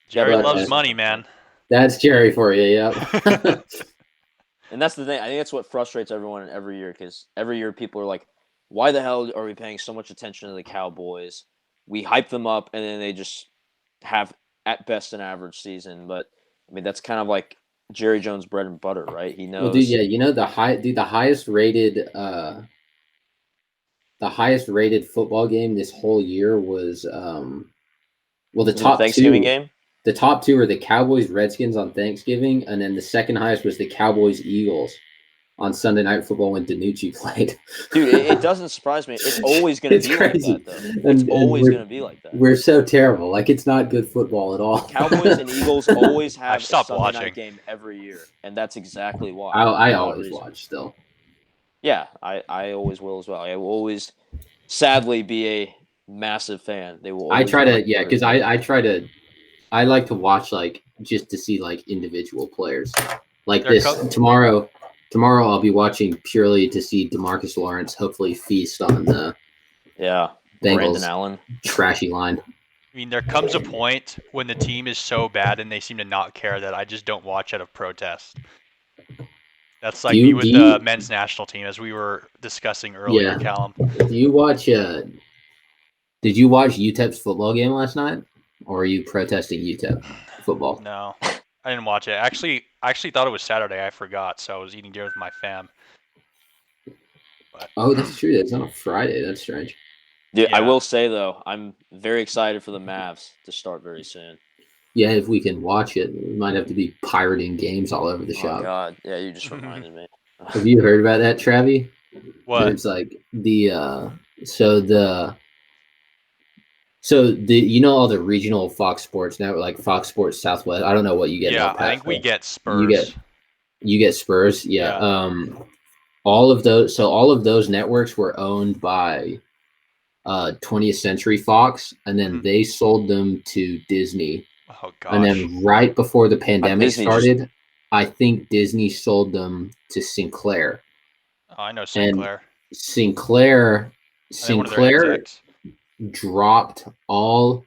[SPEAKER 1] Jerry loves money, man.
[SPEAKER 3] That's Jerry for you, yeah.
[SPEAKER 2] And that's the thing. I think that's what frustrates everyone every year, because every year people are why the hell are we paying so much attention to the Cowboys? We hype them up, and then they just have, at best, an average season. But, I mean, that's kind of Jerry Jones' bread and butter, right? He knows.
[SPEAKER 3] Well, dude, the highest rated football game this whole year was the top
[SPEAKER 2] Thanksgiving
[SPEAKER 3] two,
[SPEAKER 2] game.
[SPEAKER 3] The top two are the Cowboys Redskins on Thanksgiving, and then the second highest was the Cowboys Eagles on Sunday Night Football when DanOx played.
[SPEAKER 2] Dude, it doesn't surprise me. It's always going to be
[SPEAKER 3] crazy.
[SPEAKER 2] like that, though. It's always going to be like that.
[SPEAKER 3] We're so terrible. Like, it's not good football at all.
[SPEAKER 2] Cowboys and Eagles always have a Sunday
[SPEAKER 1] watching.
[SPEAKER 2] night game every year, and that's exactly why.
[SPEAKER 3] I always watch still.
[SPEAKER 2] Yeah, I always will as well. I will always, sadly, be a massive fan. They will.
[SPEAKER 3] I try to, yeah, because I like to watch, like, just to see, like, individual players. Like tomorrow I'll be watching purely to see DeMarcus Lawrence hopefully feast on the Bengals
[SPEAKER 2] Brandon Allen
[SPEAKER 3] trashy line.
[SPEAKER 1] I mean, there comes a point when the team is so bad and they seem to not care that I just don't watch out of protest. That's like me with the men's national team, as we were discussing earlier, Callum.
[SPEAKER 3] Do you watch? Did you watch UTEP's football game last night, or are you protesting UTEP football?
[SPEAKER 1] No, I didn't watch it. I actually thought it was Saturday. I forgot, so I was eating dinner with my fam. But,
[SPEAKER 3] oh, that's true. That's on a Friday. That's strange.
[SPEAKER 2] Dude, yeah. I will say though, I'm very excited for the Mavs to start very soon.
[SPEAKER 3] Yeah, if we can watch it, we might have to be pirating games all over the shop.
[SPEAKER 2] Oh God, yeah, you just reminded me.
[SPEAKER 3] Have you heard about that, Travi?
[SPEAKER 1] What?
[SPEAKER 3] It's like so the you know all the regional Fox Sports Network, like Fox Sports Southwest. I don't know what you get.
[SPEAKER 1] Yeah, I think we get Spurs.
[SPEAKER 3] You get Spurs. Yeah. All of those networks were owned by 20th Century Fox, and then they sold them to Disney.
[SPEAKER 1] Oh gosh.
[SPEAKER 3] And then right before the pandemic started, I think Disney sold them to Sinclair.
[SPEAKER 1] Oh, I know Sinclair.
[SPEAKER 3] And Sinclair dropped all.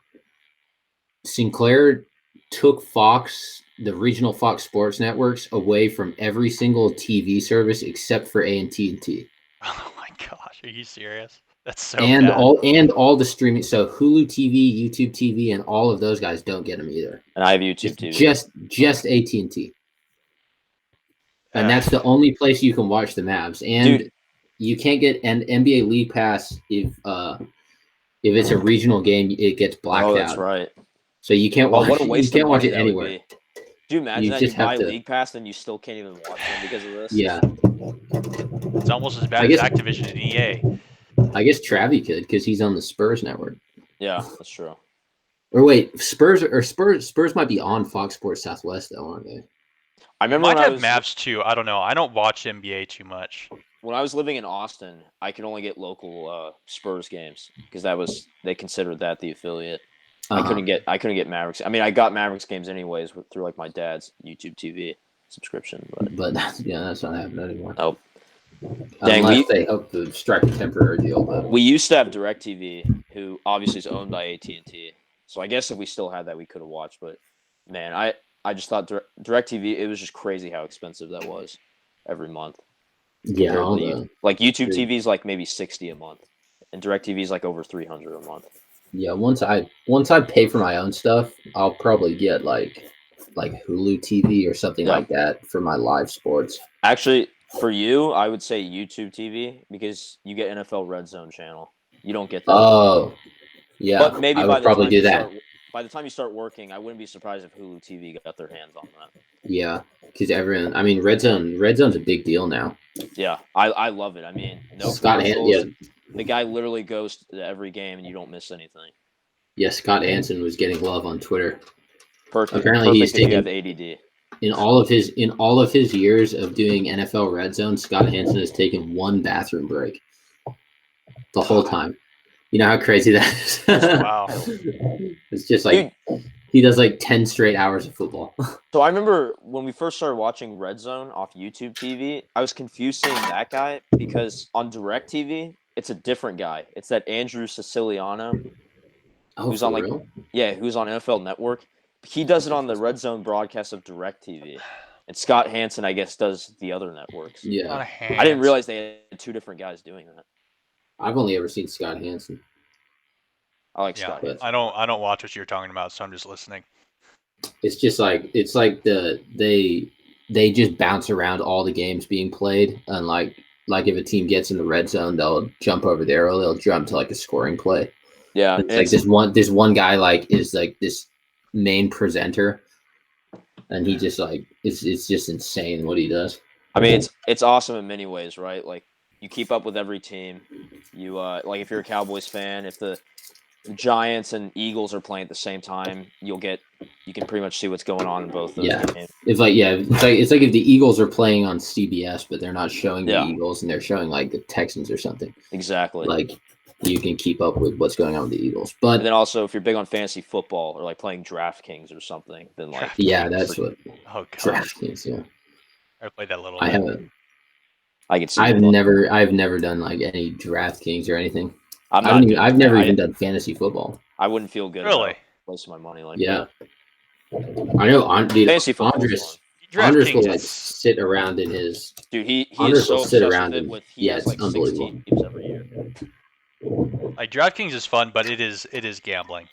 [SPEAKER 3] Sinclair took Fox, the regional Fox Sports networks, away from every single TV service except for AT&T.
[SPEAKER 1] Oh my gosh, are you serious? That's so
[SPEAKER 3] and
[SPEAKER 1] bad.
[SPEAKER 3] all the streaming, so Hulu TV, YouTube TV, and all of those guys don't get them either.
[SPEAKER 2] And I have YouTube TV.
[SPEAKER 3] Just AT&T, and that's the only place you can watch the Mavs. And you can't get an NBA League Pass if it's a regional game. It gets blacked out.
[SPEAKER 2] Oh, that's right.
[SPEAKER 3] So you can't watch.
[SPEAKER 2] What a waste
[SPEAKER 3] you can't watch it anywhere.
[SPEAKER 2] Do you imagine that you buy League Pass and you still can't even watch them because of this?
[SPEAKER 3] Yeah.
[SPEAKER 1] It's almost as bad as Activision and EA.
[SPEAKER 3] I guess Travi could because he's on the Spurs network.
[SPEAKER 2] Yeah, that's true.
[SPEAKER 3] Or wait, Spurs might be on Fox Sports Southwest though, aren't they?
[SPEAKER 2] I remember
[SPEAKER 1] might have Mavs too. I don't know. I don't watch NBA too much.
[SPEAKER 2] When I was living in Austin, I could only get local Spurs games because they considered that the affiliate. I couldn't get Mavericks. I mean, I got Mavericks games anyways through like my dad's YouTube TV subscription. But
[SPEAKER 3] that's not happening anymore.
[SPEAKER 2] Oh.
[SPEAKER 3] Unless they hope to strike a temporary deal. But
[SPEAKER 2] we used to have DirecTV, who obviously is owned by AT&T. So I guess if we still had that, we could have watched. But man, I just thought DirecTV, it was just crazy how expensive that was every month.
[SPEAKER 3] Yeah,
[SPEAKER 2] like YouTube TV is like maybe $60 a month, and DirecTV is like over $300 a month.
[SPEAKER 3] Yeah, once I pay for my own stuff, I'll probably get like Hulu TV or something like that for my live sports.
[SPEAKER 2] Actually, for you, I would say YouTube TV because you get NFL Red Zone channel. You don't get that.
[SPEAKER 3] Oh, yeah.
[SPEAKER 2] But maybe
[SPEAKER 3] I would probably do that.
[SPEAKER 2] By the time you start working, I wouldn't be surprised if Hulu TV got their hands on that.
[SPEAKER 3] Yeah, because everyone. I mean, Red Zone's a big deal now.
[SPEAKER 2] Yeah, I love it. I mean, no
[SPEAKER 3] Scott Hansen.
[SPEAKER 2] The guy literally goes to every game, and you don't miss anything.
[SPEAKER 3] Yeah, Scott Hansen was getting love on Twitter.
[SPEAKER 2] Perfect.
[SPEAKER 3] Apparently, he's taking
[SPEAKER 2] the ADD.
[SPEAKER 3] In all of his years of doing NFL Red Zone, Scott Hansen has taken one bathroom break the whole time. You know how crazy that is?
[SPEAKER 1] Wow.
[SPEAKER 3] It's just like he does like 10 straight hours of football.
[SPEAKER 2] So I remember when we first started watching Red Zone off YouTube TV, I was confused seeing that guy because on DirecTV, it's a different guy. It's that Andrew Siciliano. Who's on who's on NFL Network. He does it on the Red Zone broadcast of DirecTV. And Scott Hansen, I guess, does the other networks.
[SPEAKER 3] Yeah.
[SPEAKER 2] I didn't realize they had two different guys doing that.
[SPEAKER 3] I've only ever seen Scott Hansen.
[SPEAKER 2] I like Scott Hansen.
[SPEAKER 1] I don't watch what you're talking about, so I'm just listening.
[SPEAKER 3] It's just like they just bounce around all the games being played, and like if a team gets in the red zone, they'll jump over there or they'll jump to like a scoring play.
[SPEAKER 2] Yeah.
[SPEAKER 3] It's like this one guy like is like this main presenter, and he just like it's just insane what he does.
[SPEAKER 2] I mean, it's awesome in many ways, right? Like you keep up with every team. You like if you're a Cowboys fan, if the Giants and Eagles are playing at the same time, you can pretty much see what's going on in both those games.
[SPEAKER 3] It's like it's like if the Eagles are playing on CBS, but they're not showing the Eagles and they're showing like the Texans or something.
[SPEAKER 2] Exactly.
[SPEAKER 3] Like you can keep up with what's going on with the Eagles. But
[SPEAKER 2] and then also if you're big on fantasy football or like playing DraftKings or something, then like
[SPEAKER 3] that's what
[SPEAKER 1] DraftKings.
[SPEAKER 3] Yeah.
[SPEAKER 1] I played that little.
[SPEAKER 3] I haven't.
[SPEAKER 2] I can see.
[SPEAKER 3] I've never done like any DraftKings or anything. I've never even done fantasy football.
[SPEAKER 2] I wouldn't feel good.
[SPEAKER 1] Really?
[SPEAKER 2] Wasting my money like
[SPEAKER 3] that.
[SPEAKER 2] I
[SPEAKER 3] know.
[SPEAKER 2] Fantasy football.
[SPEAKER 3] Andres will like sit around in his.
[SPEAKER 2] Dude, he is so
[SPEAKER 3] sit around and
[SPEAKER 2] he has like 16 teams every year.
[SPEAKER 1] Like DraftKings is fun, but it is gambling.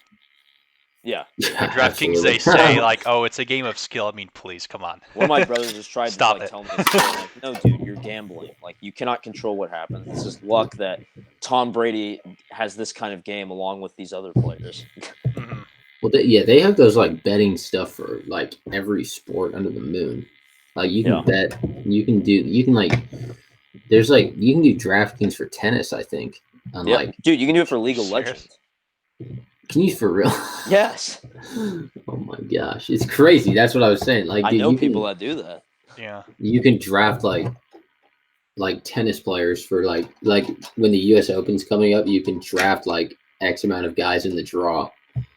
[SPEAKER 2] Yeah.
[SPEAKER 1] DraftKings, they say like, oh, it's a game of skill. I mean, please, come on.
[SPEAKER 2] One of my brothers just tried to tell me this. Like, no, dude, you're gambling. Like, you cannot control what happens. It's just luck that Tom Brady has this kind of game along with these other players.
[SPEAKER 3] Well, they have those like betting stuff for like every sport under the moon. Like you can bet, you can do DraftKings for tennis, I think.
[SPEAKER 2] Like, dude, you can do it for League of Legends.
[SPEAKER 3] Can you for real?
[SPEAKER 2] Yes.
[SPEAKER 3] Oh my gosh, it's crazy. That's what I was saying. Like,
[SPEAKER 2] I know people that do that.
[SPEAKER 1] Yeah.
[SPEAKER 3] You can draft like tennis players for like when the U.S. Open's coming up, you can draft like X amount of guys in the draw.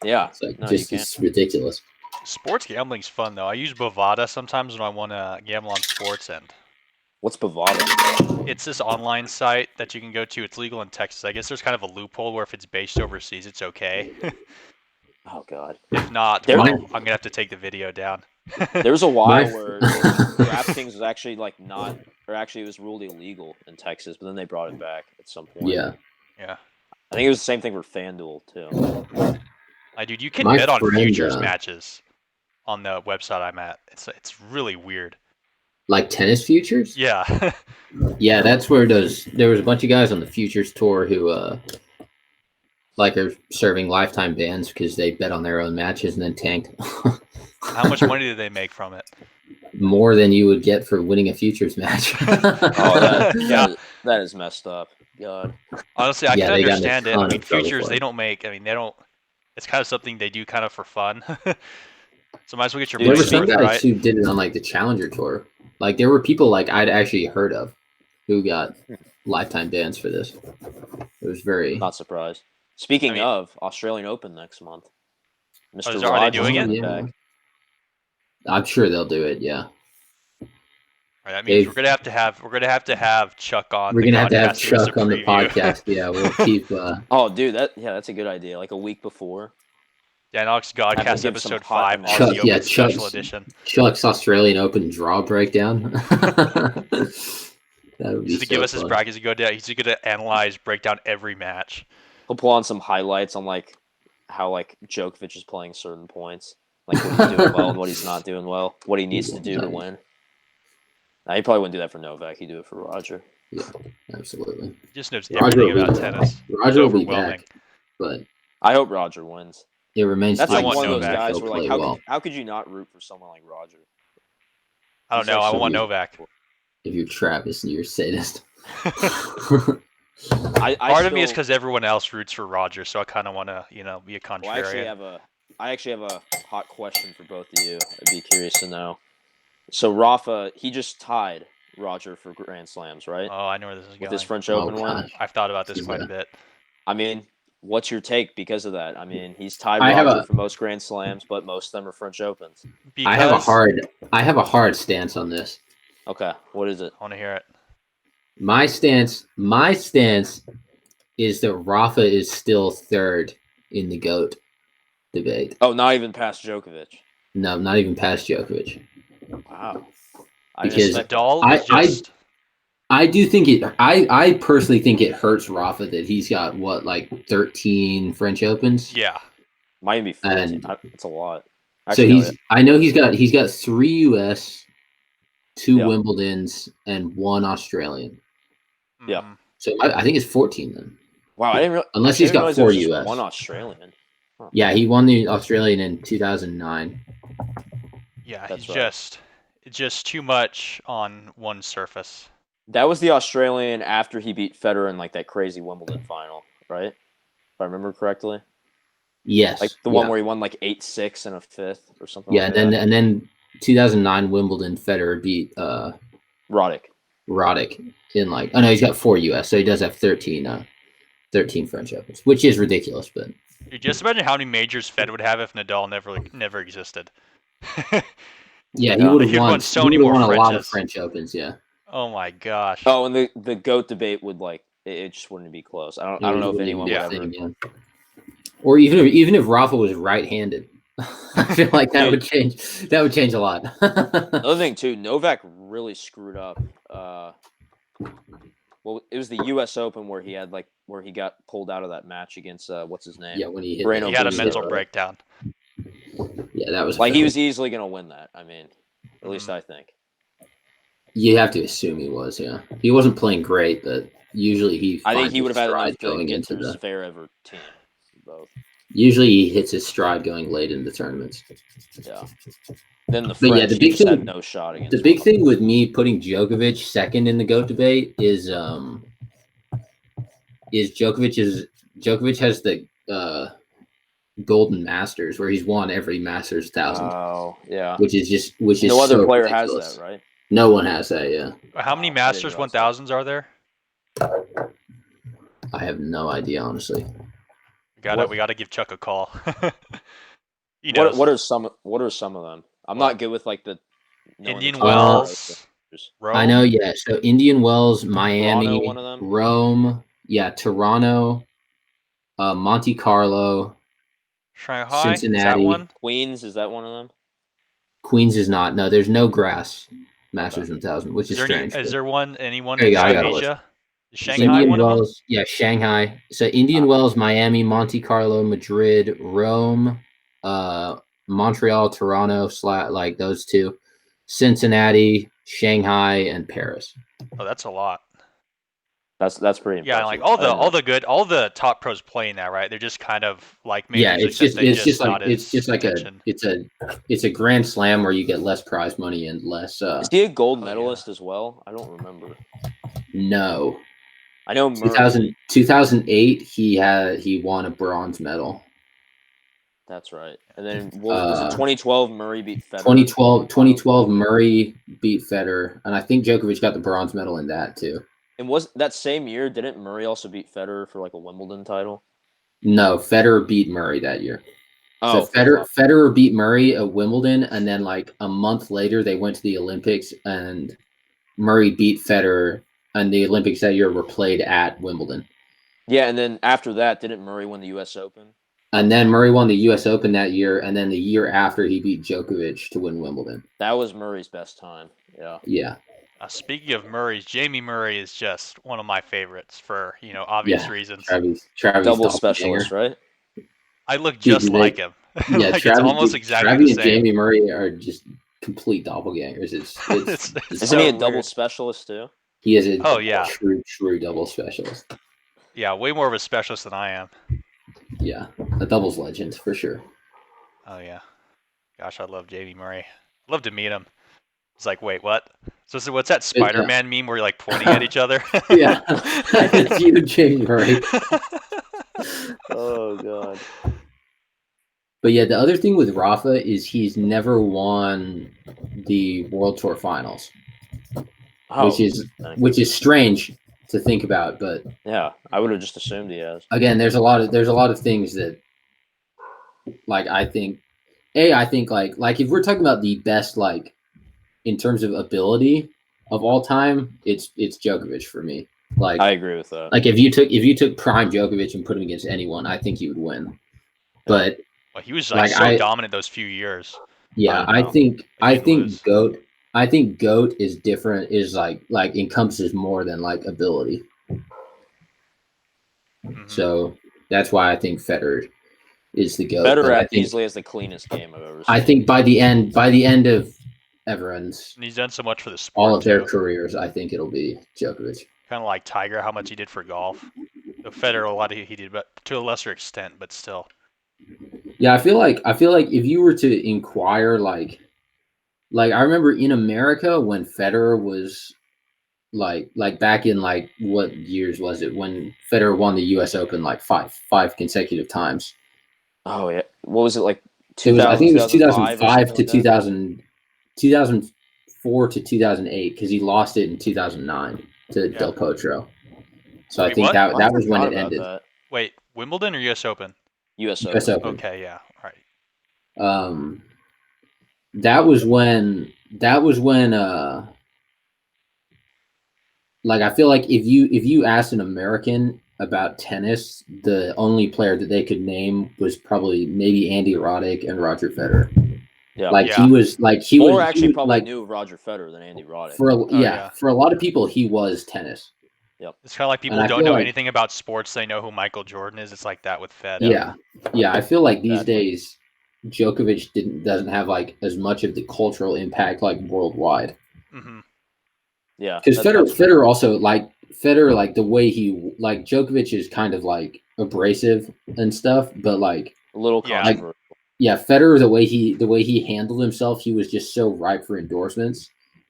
[SPEAKER 2] Yeah.
[SPEAKER 3] It's like it's ridiculous.
[SPEAKER 1] Sports gambling's fun though. I use Bovada sometimes when I want to gamble on sports. And
[SPEAKER 2] what's Bovada?
[SPEAKER 1] It's this online site that you can go to. It's legal in Texas. I guess there's kind of a loophole where if it's based overseas, it's okay.
[SPEAKER 2] Oh God.
[SPEAKER 1] If not, well, I'm gonna have to take the video down.
[SPEAKER 2] There was a while where DraftKings was actually like not, or actually it was ruled illegal in Texas, but then they brought it back at some point.
[SPEAKER 3] Yeah.
[SPEAKER 1] Yeah.
[SPEAKER 2] I think it was the same thing for FanDuel too.
[SPEAKER 1] Dude, you can bet on futures matches on the website I'm at. It's really weird.
[SPEAKER 3] Like tennis futures?
[SPEAKER 1] Yeah.
[SPEAKER 3] Yeah, that's where there was a bunch of guys on the futures tour who like are serving lifetime bans because they bet on their own matches and then tanked.
[SPEAKER 1] How much money did they make from it?
[SPEAKER 3] More than you would get for winning a futures match.
[SPEAKER 2] That is messed up. God.
[SPEAKER 1] Honestly, I can understand it. I mean, futures, they don't make. I mean, they don't. It's kind of something they do kind of for fun. So might as well get your money.
[SPEAKER 3] There were some guys who did it on like the Challenger Tour. Like there were people like I'd actually heard of who got lifetime bans for this. It was very
[SPEAKER 2] not surprised. Speaking of Australian Open next month, Mr.
[SPEAKER 1] Are they doing it?
[SPEAKER 3] Yeah. I'm sure they'll do it. Yeah.
[SPEAKER 1] Right, that means we're gonna have to have Chuck on.
[SPEAKER 3] We're gonna have to have Chuck on the podcast. Yeah, we'll keep.
[SPEAKER 2] Oh, dude, that's a good idea. Like a week before.
[SPEAKER 1] DanOx Godcast episode 5, special edition.
[SPEAKER 3] Chuck's Australian Open draw breakdown. That would be
[SPEAKER 1] to give us his brackets. He's gonna analyze, break down every match.
[SPEAKER 2] He'll pull on some highlights on like how like Djokovic is playing certain points, like what he's doing well and what he's not doing well, what he needs to do to win. He probably wouldn't do that for Novak. He'd do it for Roger.
[SPEAKER 3] Yeah, absolutely.
[SPEAKER 1] He just knows everything about tennis.
[SPEAKER 3] Roger will be back, but
[SPEAKER 2] I hope Roger wins.
[SPEAKER 3] It remains.
[SPEAKER 2] That's like one of those guys where like how could you not root for someone like Roger?
[SPEAKER 1] I don't know. I want Novak.
[SPEAKER 3] If you're Travis and you're a sadist.
[SPEAKER 1] Part of me is because everyone else roots for Roger, so I kind of want to, be a contrarian.
[SPEAKER 2] Well, I actually have a hot question for both of you. I'd be curious to know. So Rafa, he just tied Roger for Grand Slams, right?
[SPEAKER 1] Oh, I know where this is going.
[SPEAKER 2] With his French Open win.
[SPEAKER 1] I've thought about this quite a bit.
[SPEAKER 2] I mean, what's your take because of that? I mean, he's tied Roger for most Grand Slams, but most of them are French Opens.
[SPEAKER 3] I have a hard stance on this.
[SPEAKER 2] Okay, what is it?
[SPEAKER 1] I want to hear it.
[SPEAKER 3] My stance is that Rafa is still third in the GOAT debate.
[SPEAKER 2] Oh, not even past Djokovic.
[SPEAKER 3] No, not even past Djokovic.
[SPEAKER 2] Wow.
[SPEAKER 3] Because
[SPEAKER 1] I
[SPEAKER 3] do think it. I personally think it hurts Rafa that he's got 13 French Opens.
[SPEAKER 1] Yeah,
[SPEAKER 2] might be 14. It's a lot.
[SPEAKER 3] Actually, so I know he's got 3 US, 2 Wimbledons, and 1 Australian.
[SPEAKER 2] Yeah.
[SPEAKER 3] So I think it's 14 then.
[SPEAKER 2] Wow, I didn't realize.
[SPEAKER 3] Unless he's got 4 US.
[SPEAKER 2] 1 Australian.
[SPEAKER 3] Yeah, he won the Australian in 2009.
[SPEAKER 1] Yeah,
[SPEAKER 2] That's
[SPEAKER 1] he's
[SPEAKER 2] right.
[SPEAKER 1] just too much on one surface.
[SPEAKER 2] That was the Australian after he beat Federer in like that crazy Wimbledon final, right? If I remember correctly.
[SPEAKER 3] Yes.
[SPEAKER 2] Like the one where he won like 8-6 and a fifth or something
[SPEAKER 3] Yeah,
[SPEAKER 2] like
[SPEAKER 3] and
[SPEAKER 2] that.
[SPEAKER 3] then 2009 Wimbledon, Federer beat
[SPEAKER 2] Roddick
[SPEAKER 3] in like, oh no, he's got 4 US, so he does have 13 French Opens, which is ridiculous, but
[SPEAKER 1] Dude, just imagine how many majors Fed would have if Nadal never existed.
[SPEAKER 3] yeah,
[SPEAKER 2] Yeah.
[SPEAKER 3] he
[SPEAKER 1] He'd won so many
[SPEAKER 3] would have
[SPEAKER 1] more
[SPEAKER 3] won a lot of
[SPEAKER 1] Frenches.
[SPEAKER 3] French Opens, yeah.
[SPEAKER 1] Oh my gosh.
[SPEAKER 2] Oh, and the GOAT debate would like it just wouldn't be close. I don't know if anyone would ever.
[SPEAKER 3] Yeah. Or even if Rafa was right-handed, I feel like that would change. That would change a lot.
[SPEAKER 2] Another thing too, Novak really screwed up. Well, it was the U.S. Open where he got pulled out of that match against what's his name?
[SPEAKER 3] Yeah, when he hit
[SPEAKER 2] Moreno
[SPEAKER 1] He had a
[SPEAKER 2] Busto,
[SPEAKER 1] mental
[SPEAKER 2] right?
[SPEAKER 1] breakdown.
[SPEAKER 3] Yeah, that was
[SPEAKER 2] like he was easily gonna win that. I mean, at least I think.
[SPEAKER 3] You have to assume he was. Yeah, he wasn't playing great, but usually
[SPEAKER 2] I think he would have had enough to
[SPEAKER 3] going
[SPEAKER 2] get
[SPEAKER 3] into
[SPEAKER 2] to
[SPEAKER 3] the
[SPEAKER 2] Zverev or team. Both.
[SPEAKER 3] Usually he hits his stride going late in the tournaments.
[SPEAKER 2] Yeah. Then the
[SPEAKER 3] But yeah,
[SPEAKER 2] French,
[SPEAKER 3] the
[SPEAKER 2] he
[SPEAKER 3] big
[SPEAKER 2] just had
[SPEAKER 3] thing,
[SPEAKER 2] no shot against.
[SPEAKER 3] the big thing with me putting Djokovic second in the GOAT debate is Djokovic has the Golden Masters where he's won every Masters 1000.
[SPEAKER 2] Oh yeah.
[SPEAKER 3] Which is
[SPEAKER 2] no other
[SPEAKER 3] so
[SPEAKER 2] player
[SPEAKER 3] ridiculous.
[SPEAKER 2] has that, right?
[SPEAKER 3] No one has that. Yeah.
[SPEAKER 1] How many Masters 1000s are there?
[SPEAKER 3] I have no idea, honestly.
[SPEAKER 1] We gotta give Chuck a call. He knows.
[SPEAKER 2] What are some of them? I'm not good with like the
[SPEAKER 1] Indian Wells, Rome.
[SPEAKER 3] I know, yeah. So Indian Wells, Miami,
[SPEAKER 2] Toronto, one of them.
[SPEAKER 3] Rome, yeah, Toronto, Monte Carlo,
[SPEAKER 1] Shanghai,
[SPEAKER 3] Cincinnati.
[SPEAKER 1] is that one?
[SPEAKER 2] Queens, is that one of them?
[SPEAKER 3] Queens is not. No, there's no grass Masters 1000, which is strange.
[SPEAKER 1] Is there anyone
[SPEAKER 3] in
[SPEAKER 1] Asia? Is Shanghai
[SPEAKER 3] Indian
[SPEAKER 1] one
[SPEAKER 3] Wells,
[SPEAKER 1] of them?
[SPEAKER 3] Yeah, Shanghai. So Indian Wells, Miami, Monte Carlo, Madrid, Rome, Montreal, Toronto, like those two, Cincinnati, Shanghai, and Paris.
[SPEAKER 1] Oh, that's a lot.
[SPEAKER 2] That's pretty impressive.
[SPEAKER 1] Yeah, like all the top pros playing that, right? They're just kind of like
[SPEAKER 3] it's a grand slam where you get less prize money and less.
[SPEAKER 2] Is he a gold medalist as well? I don't remember.
[SPEAKER 3] No.
[SPEAKER 2] I know
[SPEAKER 3] 2008 he won a bronze medal.
[SPEAKER 2] That's right. And then was it 2012 Murray beat Federer?
[SPEAKER 3] 2012 Murray beat Federer, and I think Djokovic got the bronze medal in that too.
[SPEAKER 2] And was that same year, didn't Murray also beat Federer for like a Wimbledon title?
[SPEAKER 3] No, Federer beat Murray that year.
[SPEAKER 2] Oh,
[SPEAKER 3] so Federer beat Murray at Wimbledon, and then like a month later they went to the Olympics, and Murray beat Federer, and the Olympics that year were played at Wimbledon.
[SPEAKER 2] Yeah, and then after that, didn't Murray win the U.S. Open?
[SPEAKER 3] And then Murray won the U.S. Open that year, and then the year after he beat Djokovic to win Wimbledon.
[SPEAKER 2] That was Murray's best time. Yeah.
[SPEAKER 3] Yeah.
[SPEAKER 1] Speaking of Murray's, Jamie Murray is just one of my favorites for obvious reasons.
[SPEAKER 3] Travis
[SPEAKER 2] double specialist, right?
[SPEAKER 1] I look just like him.
[SPEAKER 3] Yeah,
[SPEAKER 1] like it's almost exactly the same.
[SPEAKER 3] and Jamie Murray are just complete doppelgangers.
[SPEAKER 2] Isn't he a double specialist too?
[SPEAKER 3] He is a true double specialist.
[SPEAKER 1] Yeah, way more of a specialist than I am.
[SPEAKER 3] Yeah, a doubles legend for sure.
[SPEAKER 1] Oh yeah, gosh, I love Jamie Murray. I'd love to meet him. It's like, wait, what? So what's that Spider-Man meme where you're like pointing at each other?
[SPEAKER 3] Yeah, it's you, Jamie Murray.
[SPEAKER 2] Oh god.
[SPEAKER 3] But yeah, the other thing with Rafa is he's never won the World Tour Finals, which is strange to think about. But
[SPEAKER 2] yeah, I would have just assumed he has.
[SPEAKER 3] Again, there's a lot of things that, like, I think like if we're talking about the best, like, in terms of ability of all time, it's Djokovic for me. Like,
[SPEAKER 2] I agree with that.
[SPEAKER 3] Like if you took prime Djokovic and put him against anyone, I think he would win. But
[SPEAKER 1] he was so dominant those few years.
[SPEAKER 3] Yeah, I think GOAT is different. Is like encompasses more than like ability. Mm-hmm. So that's why I think Federer is the GOAT.
[SPEAKER 2] Federer easily has the cleanest game I've ever seen.
[SPEAKER 3] I think by the end of everyone's,
[SPEAKER 1] and he's done so much for the sport.
[SPEAKER 3] All of their careers, I think it'll be Djokovic.
[SPEAKER 1] Kind of like Tiger, how much he did for golf. So Federer, a lot he did, but to a lesser extent, but still.
[SPEAKER 3] Yeah, I feel like if you were to inquire, like I remember in America when Federer was like back in like what years was it when Federer won the U.S. Open like five consecutive times.
[SPEAKER 2] Oh yeah, what was it like?
[SPEAKER 3] It was I think it was
[SPEAKER 2] 2005 or
[SPEAKER 3] 2005 to
[SPEAKER 2] something like that?
[SPEAKER 3] 2004 to 2008 because he lost it in 2009 to
[SPEAKER 1] Yeah.
[SPEAKER 3] Del Potro. So I
[SPEAKER 1] Wait,
[SPEAKER 3] think
[SPEAKER 1] what?
[SPEAKER 3] that
[SPEAKER 2] I
[SPEAKER 3] was when
[SPEAKER 2] forgot
[SPEAKER 3] it
[SPEAKER 2] about
[SPEAKER 3] ended.
[SPEAKER 2] that.
[SPEAKER 1] Wait, Wimbledon or U.S. Open?
[SPEAKER 2] U.S.
[SPEAKER 3] U.S.
[SPEAKER 2] Open.
[SPEAKER 3] Open.
[SPEAKER 1] Okay, yeah, all right.
[SPEAKER 3] That was when like I feel like if you asked an American about tennis, the only player that they could name was probably maybe Andy Roddick and Roger Federer.
[SPEAKER 2] Yeah.
[SPEAKER 3] Like
[SPEAKER 1] Yeah.
[SPEAKER 3] he
[SPEAKER 2] More
[SPEAKER 3] was
[SPEAKER 2] actually probably
[SPEAKER 3] like
[SPEAKER 2] knew of Roger Federer than Andy Roddick.
[SPEAKER 1] yeah.
[SPEAKER 3] for a lot of people he was tennis.
[SPEAKER 2] Yep.
[SPEAKER 1] It's kind of like people
[SPEAKER 3] And I
[SPEAKER 1] don't
[SPEAKER 3] feel
[SPEAKER 1] know
[SPEAKER 3] like
[SPEAKER 1] anything about sports. They know who Michael Jordan is. It's like that with Fed.
[SPEAKER 3] yeah. I feel like these
[SPEAKER 2] Exactly.
[SPEAKER 3] days Djokovic doesn't have like as much of the cultural impact like worldwide.
[SPEAKER 1] Mm-hmm.
[SPEAKER 2] Yeah.
[SPEAKER 3] Because
[SPEAKER 2] that's
[SPEAKER 3] Federer also like the way he like Djokovic is kind of like abrasive and stuff, but like
[SPEAKER 2] a little
[SPEAKER 1] Yeah.
[SPEAKER 2] controversial.
[SPEAKER 3] yeah, Federer the way he handled himself, he was just so ripe for endorsements.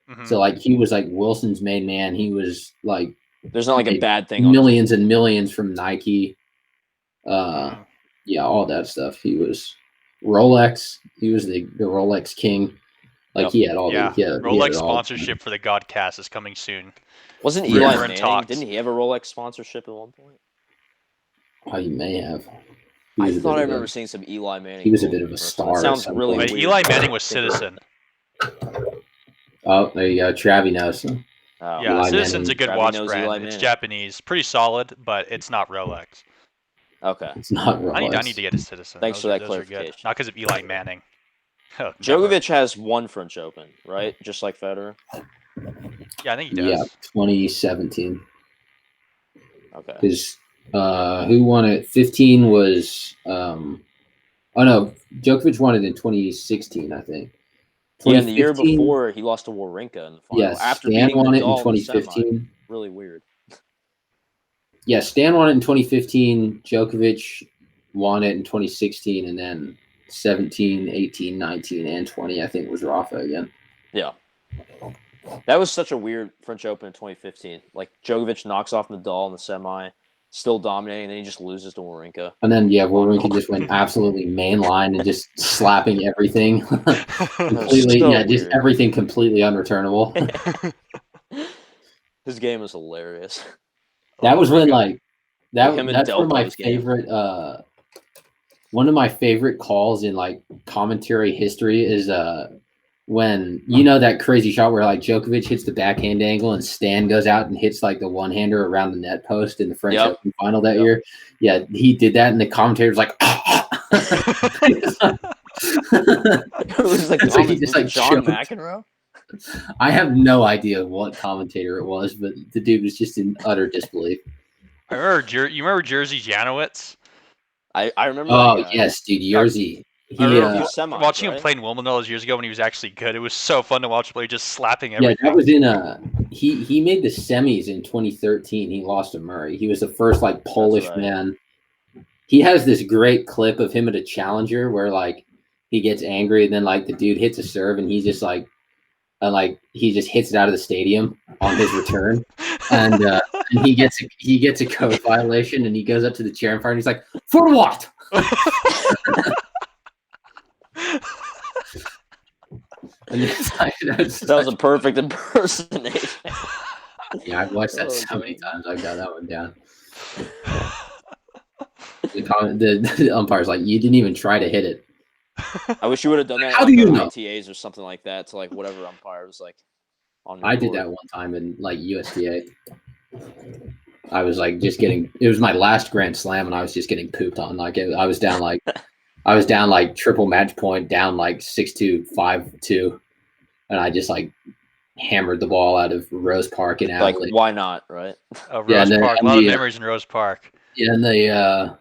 [SPEAKER 1] Mm-hmm.
[SPEAKER 3] So like he was like Wilson's main man. He was like
[SPEAKER 2] There's not like a
[SPEAKER 3] made
[SPEAKER 2] bad thing on
[SPEAKER 3] millions and millions from Nike.
[SPEAKER 1] Mhm.
[SPEAKER 3] Yeah, all that stuff. He was Rolex. He was the Rolex king. Like
[SPEAKER 2] Yep.
[SPEAKER 3] he had all
[SPEAKER 1] Yeah.
[SPEAKER 3] he had
[SPEAKER 1] Rolex
[SPEAKER 3] it all.
[SPEAKER 1] sponsorship for the Godcast is coming soon.
[SPEAKER 2] Wasn't
[SPEAKER 3] Yeah.
[SPEAKER 2] Eli
[SPEAKER 1] We're in
[SPEAKER 2] Manning?
[SPEAKER 1] talks.
[SPEAKER 2] Didn't he have a Rolex sponsorship at one point?
[SPEAKER 3] Oh, he may have.
[SPEAKER 2] I thought I remember seeing some Eli Manning.
[SPEAKER 3] He was a bit of a
[SPEAKER 2] commercials.
[SPEAKER 3] star
[SPEAKER 2] That
[SPEAKER 3] at
[SPEAKER 2] sounds
[SPEAKER 3] some
[SPEAKER 2] really
[SPEAKER 3] point.
[SPEAKER 1] Wait,
[SPEAKER 2] weird.
[SPEAKER 1] Eli Manning was Citizen.
[SPEAKER 3] Oh, there you go. Travi knows.
[SPEAKER 2] Oh.
[SPEAKER 1] Yeah,
[SPEAKER 3] Eli
[SPEAKER 1] Citizen's
[SPEAKER 3] Manning.
[SPEAKER 1] a good
[SPEAKER 2] Travi
[SPEAKER 1] watch
[SPEAKER 2] knows
[SPEAKER 1] brand.
[SPEAKER 2] Eli
[SPEAKER 1] It's
[SPEAKER 2] Manning.
[SPEAKER 1] Japanese, pretty solid, but it's not Rolex.
[SPEAKER 2] Okay.
[SPEAKER 3] It's not Rolex.
[SPEAKER 1] I need to get a Citizen.
[SPEAKER 2] Thanks for that
[SPEAKER 1] Those are good.
[SPEAKER 2] clarification.
[SPEAKER 1] Not because of Eli Manning. Never.
[SPEAKER 2] Djokovic has one French Open, right? Just like Federer.
[SPEAKER 1] Yeah, I think he does.
[SPEAKER 3] Yeah, 2017.
[SPEAKER 2] Okay.
[SPEAKER 3] Because who won it? 15 was oh no, Djokovic won it in 2016, I think.
[SPEAKER 2] Yeah, and the year before he lost to Wawrinka in the final.
[SPEAKER 3] Yes,
[SPEAKER 2] after
[SPEAKER 3] Stan
[SPEAKER 2] beating
[SPEAKER 3] won it in
[SPEAKER 2] Nadal in the
[SPEAKER 3] 2015.
[SPEAKER 2] semi. Really weird.
[SPEAKER 3] Yeah, Stan won it in 2015. Djokovic won it in 2016, and then 17, 18, 19, and 20, I think, was Rafa again.
[SPEAKER 2] Yeah. That was such a weird French Open in 2015. Like, Djokovic knocks off Nadal in the semi, still dominating, and then he just loses to Wawrinka.
[SPEAKER 3] And then, yeah, Wawrinka just went absolutely mainline and just slapping everything. Completely,
[SPEAKER 2] So
[SPEAKER 3] just
[SPEAKER 2] weird.
[SPEAKER 3] everything completely unreturnable.
[SPEAKER 2] His game was hilarious.
[SPEAKER 3] That was when, like, that's
[SPEAKER 2] him and
[SPEAKER 3] where my
[SPEAKER 2] Delbo's game.
[SPEAKER 3] favorite, one of my favorite calls in, like, commentary history is when, you know, that crazy shot where, like, Djokovic hits the backhand angle and Stan goes out and hits, like, the one-hander around the net post in the French Open final that year. Yeah, he did that, and the commentator's like,
[SPEAKER 2] It was like,
[SPEAKER 3] it's like he just, like,
[SPEAKER 2] John
[SPEAKER 3] choked.
[SPEAKER 2] McEnroe?
[SPEAKER 3] I have no idea what commentator it was, but the dude was just in utter disbelief.
[SPEAKER 1] I remember. You remember Jerzy Janowicz?
[SPEAKER 2] I remember.
[SPEAKER 3] Oh
[SPEAKER 2] that guy.
[SPEAKER 3] yes, dude, Jerzy.
[SPEAKER 1] I remember
[SPEAKER 2] semis,
[SPEAKER 1] watching
[SPEAKER 2] right?
[SPEAKER 1] him play in Wimbledon all those years ago when he was actually good. It was so fun to watch him play, just slapping
[SPEAKER 3] Yeah,
[SPEAKER 1] everything.
[SPEAKER 3] that was in he made the semis in 2013. He lost to Murray. He was the first like Polish man. He has this great clip of him at a challenger where like he gets angry and then like the dude hits a serve and he's just like he just hits it out of the stadium on his return, and he gets a code violation and he goes up to the chair in front and he's like, "For what?" And it's like,
[SPEAKER 2] that was a perfect impersonation.
[SPEAKER 3] Yeah, I've watched that so many times. I got that one down. The umpire's like, "You didn't even try to hit it."
[SPEAKER 2] I wish you would have done that.
[SPEAKER 3] How do you know?
[SPEAKER 2] ITAs or something like that to like whatever umpire was like on.
[SPEAKER 3] I did that one time in like USTA. I was like just getting. It was my last Grand Slam, and I was just getting pooped on. Like I was down like triple match point, down like 6-2, 5-2, and I just like hammered the ball out of Rose Park in Adelaide.
[SPEAKER 2] Like why not, right?
[SPEAKER 1] Rose Park. A lot of memories in Rose Park.
[SPEAKER 3] Yeah, and the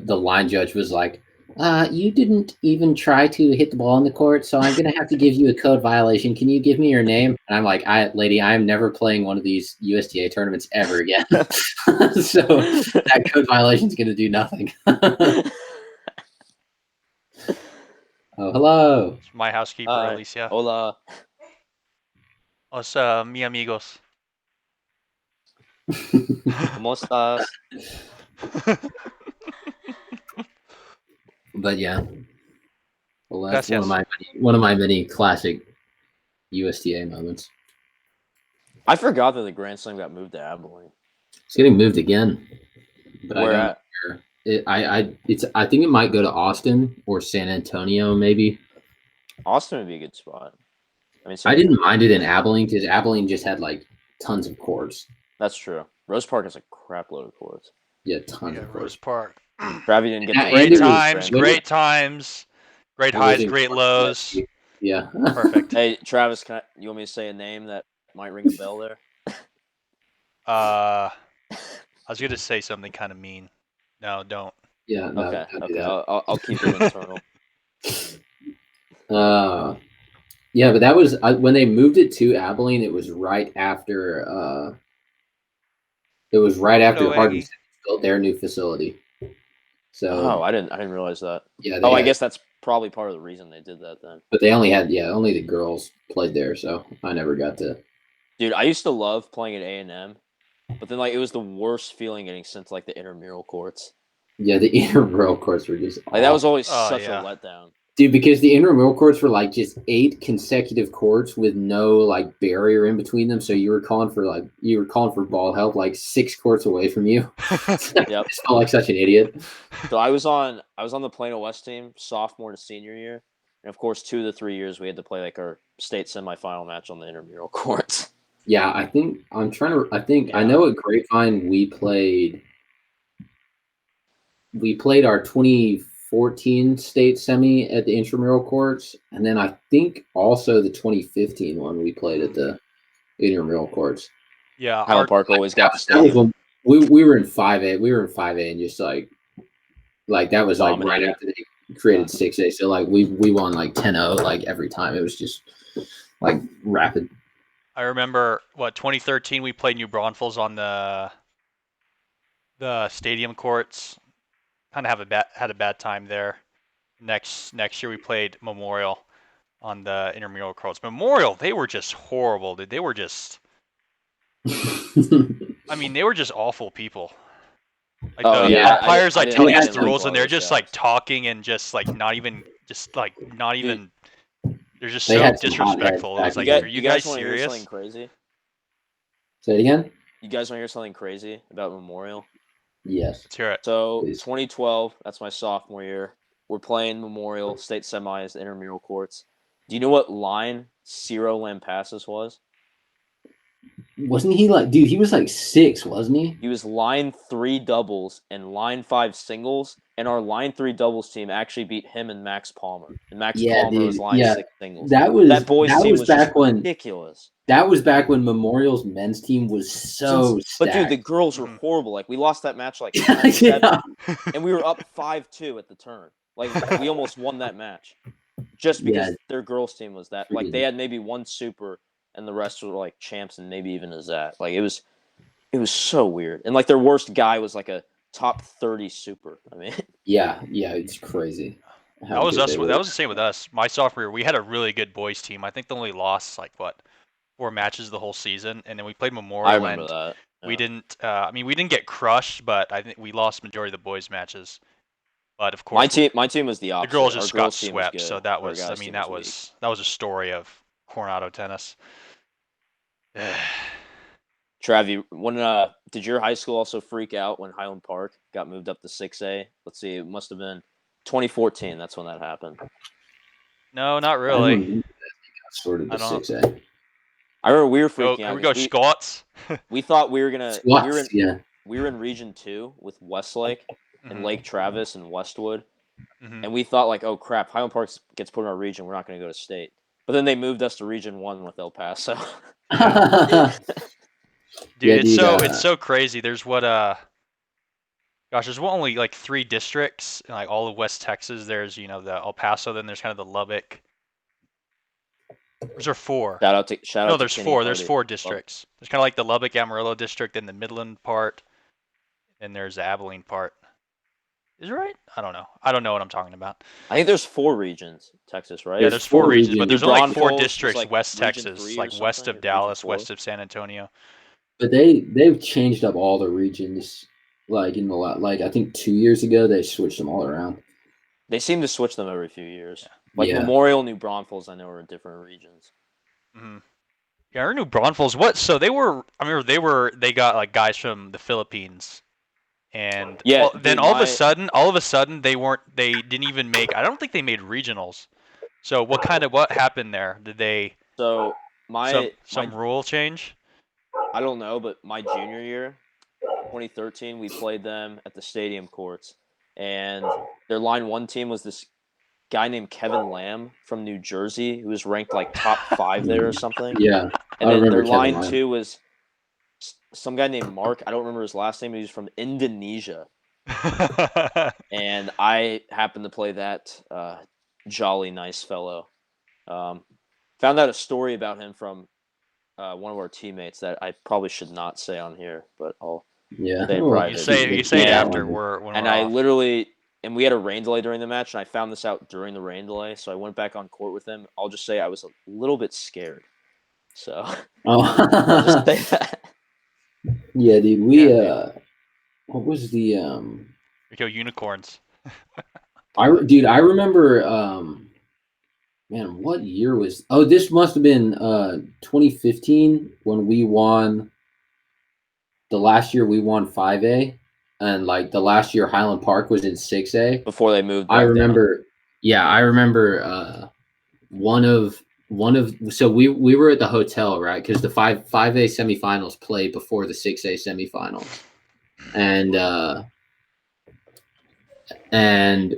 [SPEAKER 3] line judge was like, You didn't even try to hit the ball on the court, so I'm going to have to give you a code violation. Can you give me your name? And I'm like, lady, I'm never playing one of these USTA tournaments ever again. So that code violation is going to do nothing. Oh, hello.
[SPEAKER 1] It's my housekeeper, Alicia.
[SPEAKER 2] Hola.
[SPEAKER 1] Os mi amigos.
[SPEAKER 2] ¿Cómo estás?
[SPEAKER 3] But yeah, well, that's
[SPEAKER 1] Gracias.
[SPEAKER 3] one of my many classic USTA moments.
[SPEAKER 2] I forgot that the Grand Slam got moved to Abilene.
[SPEAKER 3] It's getting moved again, but
[SPEAKER 2] Where
[SPEAKER 3] I don't
[SPEAKER 2] at?
[SPEAKER 3] know where. I think it might go to Austin or San Antonio, maybe.
[SPEAKER 2] Austin would be a good spot. I mean,
[SPEAKER 3] I didn't mind it in Abilene because Abilene just had like tons of courts.
[SPEAKER 2] That's true. Rose Park has a crap load of courts.
[SPEAKER 3] Yeah, tons of courts.
[SPEAKER 1] Rose Park.
[SPEAKER 2] Travi didn't get
[SPEAKER 3] And
[SPEAKER 1] Great
[SPEAKER 3] it was-
[SPEAKER 1] times, great times, great
[SPEAKER 3] It was
[SPEAKER 1] highs,
[SPEAKER 3] in-
[SPEAKER 1] great lows.
[SPEAKER 3] Yeah.
[SPEAKER 1] Perfect.
[SPEAKER 2] Hey, Travis, you want me to say a name that might ring a bell there?
[SPEAKER 1] I was gonna say something kind of mean. No, don't.
[SPEAKER 3] Yeah. No,
[SPEAKER 2] Okay,
[SPEAKER 3] don't do
[SPEAKER 2] okay.
[SPEAKER 3] that.
[SPEAKER 2] I'll keep it internal.
[SPEAKER 3] Yeah, but that was when they moved it to Abilene. It was right after. It was right after
[SPEAKER 1] No,
[SPEAKER 3] Hardin
[SPEAKER 1] Aggie.
[SPEAKER 3] built their new facility. So.
[SPEAKER 2] Oh, I didn't realize that.
[SPEAKER 3] Yeah.
[SPEAKER 2] I guess that's probably part of the reason they did that then.
[SPEAKER 3] But they only the girls played there, so I never got to.
[SPEAKER 2] Dude, I used to love playing at A&M, but then like it was the worst feeling getting sent to like the intramural courts.
[SPEAKER 3] Yeah, the intramural courts were just
[SPEAKER 2] Like that was always
[SPEAKER 1] Oh,
[SPEAKER 2] such
[SPEAKER 1] yeah.
[SPEAKER 2] a letdown.
[SPEAKER 3] dude, because the intramural courts were like just 8 consecutive courts with no like barrier in between them, so you were calling for ball help like 6 courts away from you.
[SPEAKER 2] Yep.
[SPEAKER 3] I felt like such an idiot.
[SPEAKER 2] So I was on the Plano West team sophomore to senior year, and of course 2 of the 3 years we had to play like our state semifinal match on the intramural courts.
[SPEAKER 3] Yeah, I know at Grapevine we played our 2014 state semi at the intramural courts, and then I think also the 2015 one we played at the intramural courts.
[SPEAKER 1] Yeah,
[SPEAKER 2] Highland Park always got the
[SPEAKER 3] That was
[SPEAKER 2] stadium.
[SPEAKER 3] when we were in 5A. We were in 5A and just like that was like right
[SPEAKER 2] Dominated.
[SPEAKER 3] after they created 6A. So like we won like 10-0 like every time. It was just like rapid.
[SPEAKER 1] I remember 2013 we played New Braunfels on the stadium courts. Kind of had a bad time there. Next year we played Memorial on the intramural courts. Memorial, they were just horrible, dude. They were just they were just awful people. Like the umpires like telling us the rules and they're just like talking and just like not even they're just so disrespectful. It's like, are you guys
[SPEAKER 2] want to hear
[SPEAKER 1] serious?
[SPEAKER 2] something crazy?
[SPEAKER 3] Say it again?
[SPEAKER 2] You guys want to hear something crazy about Memorial?
[SPEAKER 3] Yes.
[SPEAKER 1] Let's hear it.
[SPEAKER 2] So
[SPEAKER 3] Please.
[SPEAKER 2] 2012, that's my sophomore year. We're playing Memorial State semis, the intramural courts. Do you know what line Ciro Lampasas was?
[SPEAKER 3] Wasn't he like, dude, he was like 6, wasn't he?
[SPEAKER 2] He was line 3 doubles and line 5 singles, and our line 3 doubles team actually beat him and Max Palmer. And Max Palmer was line 6 singles. That boys team was
[SPEAKER 3] back
[SPEAKER 2] just
[SPEAKER 3] when
[SPEAKER 2] ridiculous.
[SPEAKER 3] That was back when Memorial's men's team was so stacked.
[SPEAKER 2] But dude, the girls were horrible. Like we lost that match like
[SPEAKER 3] 7,
[SPEAKER 2] and we were up 5-2 at the turn. Like we almost won that match. Just because their girls team was that like they had maybe one super and the rest were like champs and maybe even a Zat. Like it was so weird. And like their worst guy was like a top 30 super. I mean
[SPEAKER 3] Yeah, it's crazy.
[SPEAKER 1] That was us. That was the same with us. My sophomore year, we had a really good boys team. I think they only lost like 4 matches the whole season, and then we played Memorial.
[SPEAKER 2] I remember that. Yeah.
[SPEAKER 1] We didn't. We didn't get crushed, but I think we lost majority of the boys matches. But of course,
[SPEAKER 2] my team was the opposite.
[SPEAKER 1] The girls just
[SPEAKER 2] Our
[SPEAKER 1] got
[SPEAKER 2] girls
[SPEAKER 1] swept, so that
[SPEAKER 2] Our
[SPEAKER 1] was.
[SPEAKER 2] guys' team
[SPEAKER 1] that was a story of Coronado tennis.
[SPEAKER 2] Travi, when did your high school also freak out when Highland Park got moved up to 6A? Let's see, it must have been 2014. That's when that happened.
[SPEAKER 1] No, not really.
[SPEAKER 3] I think sort of the 6A.
[SPEAKER 2] I remember we were freaking out.
[SPEAKER 1] Here we go, Scots.
[SPEAKER 2] We thought we were gonna.
[SPEAKER 3] Scots,
[SPEAKER 2] we were in Region 2 with Westlake and Lake Travis and Westwood,
[SPEAKER 1] Mm-hmm.
[SPEAKER 2] and we thought like, oh crap, Highland Park gets put in our region. We're not going to go to state. But then they moved us to Region 1 with El Paso.
[SPEAKER 1] Dude, it's so crazy. There's gosh, Gosh, there's only like 3 districts in like all of West Texas. There's the El Paso, then there's kind of the Lubbock. Or is there 4?
[SPEAKER 2] Shout
[SPEAKER 1] No,
[SPEAKER 2] out to
[SPEAKER 1] there's
[SPEAKER 2] Kenny
[SPEAKER 1] 4. There's
[SPEAKER 2] Hardy.
[SPEAKER 1] 4 districts. There's kind of like the Lubbock Amarillo district, then the Midland part, and there's the Abilene part. Is it right? I don't know. I don't know what I'm talking about.
[SPEAKER 2] I think there's 4 regions, Texas, right?
[SPEAKER 1] Yeah, there's 4 regions, but there's
[SPEAKER 2] New
[SPEAKER 1] only like 4
[SPEAKER 2] Braunfels is,
[SPEAKER 1] districts
[SPEAKER 2] like,
[SPEAKER 1] West
[SPEAKER 2] Region
[SPEAKER 1] Texas,
[SPEAKER 2] 3 or
[SPEAKER 1] like west
[SPEAKER 2] something,
[SPEAKER 1] of
[SPEAKER 2] or Region
[SPEAKER 1] Dallas,
[SPEAKER 2] 4?
[SPEAKER 1] west of San Antonio.
[SPEAKER 3] But they've changed up all the regions. Like in the I think 2 years ago they switched them all around.
[SPEAKER 2] They seem to switch them every few years.
[SPEAKER 1] Yeah.
[SPEAKER 2] Like
[SPEAKER 3] Yeah.
[SPEAKER 2] Memorial, New Braunfels, I know are in different regions.
[SPEAKER 1] Mm-hmm. Yeah, I New Braunfels. What? So they were. I remember they got like guys from the Philippines, and
[SPEAKER 2] Yeah,
[SPEAKER 1] then
[SPEAKER 2] dude,
[SPEAKER 1] all of a sudden they weren't. They didn't even make. I don't think they made regionals. So what happened there? Did they
[SPEAKER 2] So
[SPEAKER 1] some rule change?
[SPEAKER 2] I don't know, but my junior year, 2013, we played them at the stadium courts, and their Line 1 team was this guy named Kevin Lamb from New Jersey, who was ranked like top 5 there or something.
[SPEAKER 3] Yeah,
[SPEAKER 2] And
[SPEAKER 3] I
[SPEAKER 2] then
[SPEAKER 3] remember
[SPEAKER 2] their
[SPEAKER 3] Kevin
[SPEAKER 2] Line
[SPEAKER 3] Lamb.
[SPEAKER 2] 2 was some guy named Mark. I don't remember his last name. He was from Indonesia. And I happened to play that jolly nice fellow. Found out a story about him from one of our teammates that I probably should not say on here, but I'll
[SPEAKER 3] Yeah.
[SPEAKER 2] say it
[SPEAKER 3] Well,
[SPEAKER 2] private.
[SPEAKER 1] You say it
[SPEAKER 2] Yeah.
[SPEAKER 1] after when
[SPEAKER 2] And
[SPEAKER 1] we're
[SPEAKER 2] I
[SPEAKER 1] off.
[SPEAKER 2] literally, and we had a rain delay during the match, and I found this out during the rain delay, so I went back on court with him. I'll just say I was a little bit scared. So I'll just say that.
[SPEAKER 3] Yeah, dude. What was the
[SPEAKER 1] We go unicorns.
[SPEAKER 3] I remember man, what year was? Oh, this must have been 2015 when we won. The last year we won 5A, and like the last year Highland Park was in 6A.
[SPEAKER 2] Before they moved.
[SPEAKER 3] I remember. Down. Yeah, I remember. One of so we were at the hotel, right? Because the 5A semifinals play before the 6A semifinals, and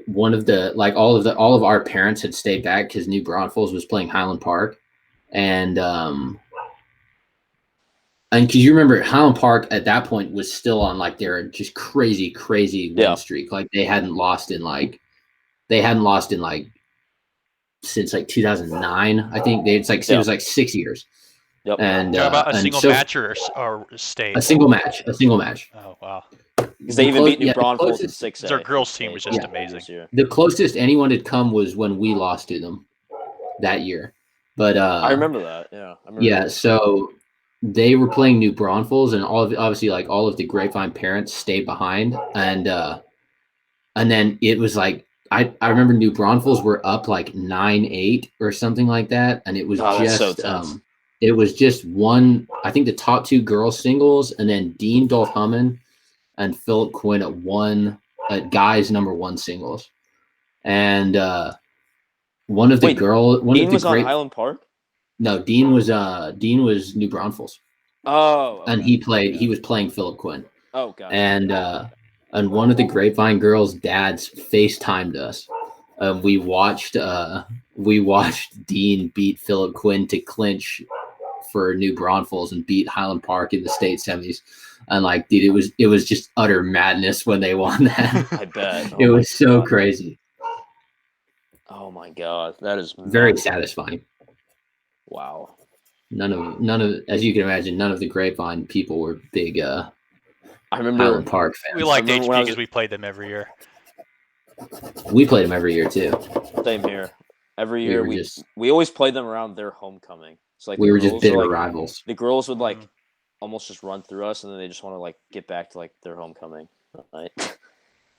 [SPEAKER 3] one of the all of our parents had stayed back because New Braunfels was playing Highland Park, and because you remember Highland Park at that point was still on like their just crazy win streak. Like they hadn't lost in since like 2009. I think it was like 6 years.
[SPEAKER 2] Yep.
[SPEAKER 3] And
[SPEAKER 1] about a single match or state?
[SPEAKER 3] A single match.
[SPEAKER 1] Oh wow.
[SPEAKER 2] Because they even beat New Braunfels in 6A.
[SPEAKER 1] Their girls team was just amazing.
[SPEAKER 3] The closest anyone had come was when we lost to them that year. But
[SPEAKER 2] I remember that. Yeah.
[SPEAKER 3] So they were playing New Braunfels, and obviously all of the Grapevine parents stayed behind, and then it was like I remember New Braunfels were up like 9-8 or something like that, and it was it was just one. I think the top 2 girls singles, and then Dean Dolthumen and Philip Quinn at guys number 1 singles, and
[SPEAKER 2] Dean was on Highland Park.
[SPEAKER 3] No, Dean was New Braunfels.
[SPEAKER 2] Oh, okay.
[SPEAKER 3] And he was playing Philip Quinn.
[SPEAKER 2] Oh, God.
[SPEAKER 3] And one of the Grapevine girls' dads FaceTimed us. We watched Dean beat Philip Quinn to clinch for New Braunfels and beat Highland Park in the state semis. And dude, it was just utter madness when they won that.
[SPEAKER 2] I bet.
[SPEAKER 3] It was so crazy.
[SPEAKER 2] Oh my God, that is
[SPEAKER 3] very satisfying.
[SPEAKER 2] Wow.
[SPEAKER 3] None of, as you can imagine, none of the Grapevine people were big
[SPEAKER 2] I remember
[SPEAKER 3] Highland Park fans.
[SPEAKER 1] We liked HP because we played them every year.
[SPEAKER 3] We played them every year too.
[SPEAKER 2] Same here. Every year we always played them around their homecoming. So
[SPEAKER 3] we were just bitter rivals.
[SPEAKER 2] The girls would almost just run through us, and then they just want to get back to their homecoming. Right?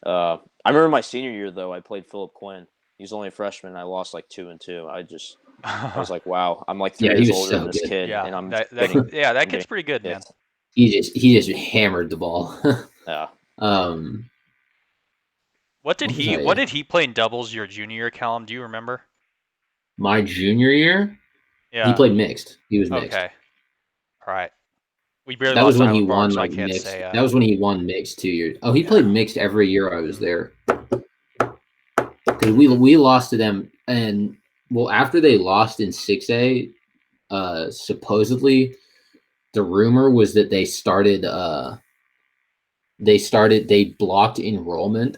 [SPEAKER 2] I remember my senior year though. I played Philip Quinn. He was only a freshman. And I lost 2-2. I was like, wow, I'm 3 years older than this kid,
[SPEAKER 1] yeah,
[SPEAKER 2] and I'm
[SPEAKER 1] that kid's pretty good, man.
[SPEAKER 3] He just hammered the ball.
[SPEAKER 2] Yeah.
[SPEAKER 1] What did he play in doubles your junior year, Callum? Do you remember?
[SPEAKER 3] My junior year?
[SPEAKER 1] Yeah.
[SPEAKER 3] He played mixed. He was mixed.
[SPEAKER 1] Okay. All right. We barely
[SPEAKER 3] that was
[SPEAKER 1] lost
[SPEAKER 3] when he won
[SPEAKER 1] so
[SPEAKER 3] mixed.
[SPEAKER 1] Say,
[SPEAKER 3] that was when he won mixed 2 years. Oh, he played mixed every year I was there. Because we lost to them, and after they lost in 6A, supposedly the rumor was that they started they blocked enrollment.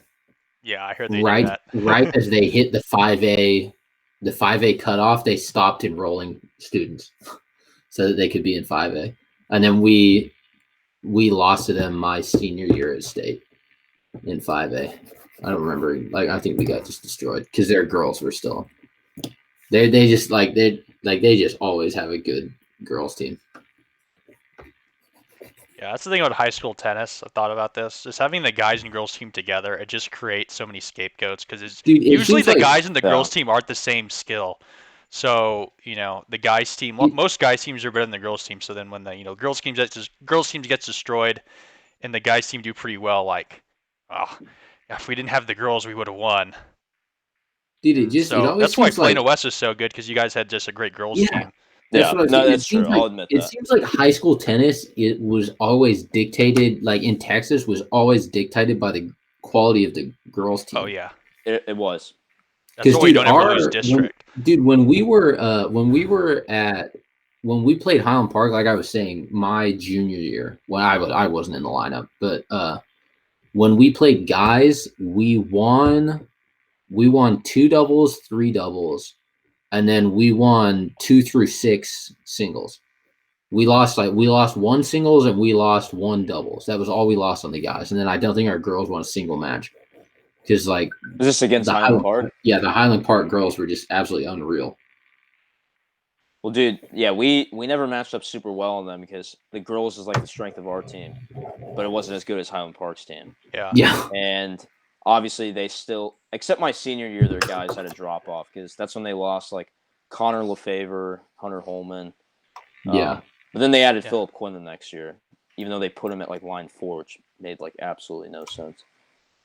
[SPEAKER 1] Yeah, I heard they did that.
[SPEAKER 3] Right as they hit the 5A cutoff, they stopped enrolling students so that they could be in 5A. And then we lost to them my senior year at state in 5A. I don't remember. Like, I think we got just destroyed because their girls were still. They just they just always have a good girls team.
[SPEAKER 1] Yeah, that's the thing about high school tennis. I thought about this. Just having the guys and girls team together, it just creates so many scapegoats because usually the guys and the girls team aren't the same skill. So, the guys team, most guys teams are better than the girls team. So then when the girls team gets destroyed and the guys team do pretty well, like, oh, if we didn't have the girls, we would have won.
[SPEAKER 3] Dude,
[SPEAKER 1] that's why Plano West is so good because you guys had just a great girls team.
[SPEAKER 2] That's true. I'll admit that.
[SPEAKER 3] It seems like high school tennis, it was always dictated, like in Texas, was always dictated by the quality of the girls team.
[SPEAKER 1] Oh yeah,
[SPEAKER 2] it was.
[SPEAKER 1] That's why we don't ever lose district.
[SPEAKER 3] When we played Highland Park, like I was saying, my junior year, well, I wasn't in the lineup, but when we played guys, we won 2 doubles, 3 doubles. And then we won 2 through 6 singles. We lost 1 singles and we lost 1 doubles. That was all we lost on the guys. And then I don't think our girls won a single match. Because
[SPEAKER 2] is this against Highland Park?
[SPEAKER 3] Yeah, the Highland Park girls were just absolutely unreal.
[SPEAKER 2] Well, dude, yeah, we never matched up super well on them because the girls is like the strength of our team, but it wasn't as good as Highland Park's team.
[SPEAKER 3] Yeah.
[SPEAKER 2] And obviously, they still, except my senior year, their guys had a drop off because that's when they lost like Connor Lefevre, Hunter Holman.
[SPEAKER 3] Yeah.
[SPEAKER 2] But then they added Philip Quinn the next year, even though they put him at like line 4, which made like absolutely no sense.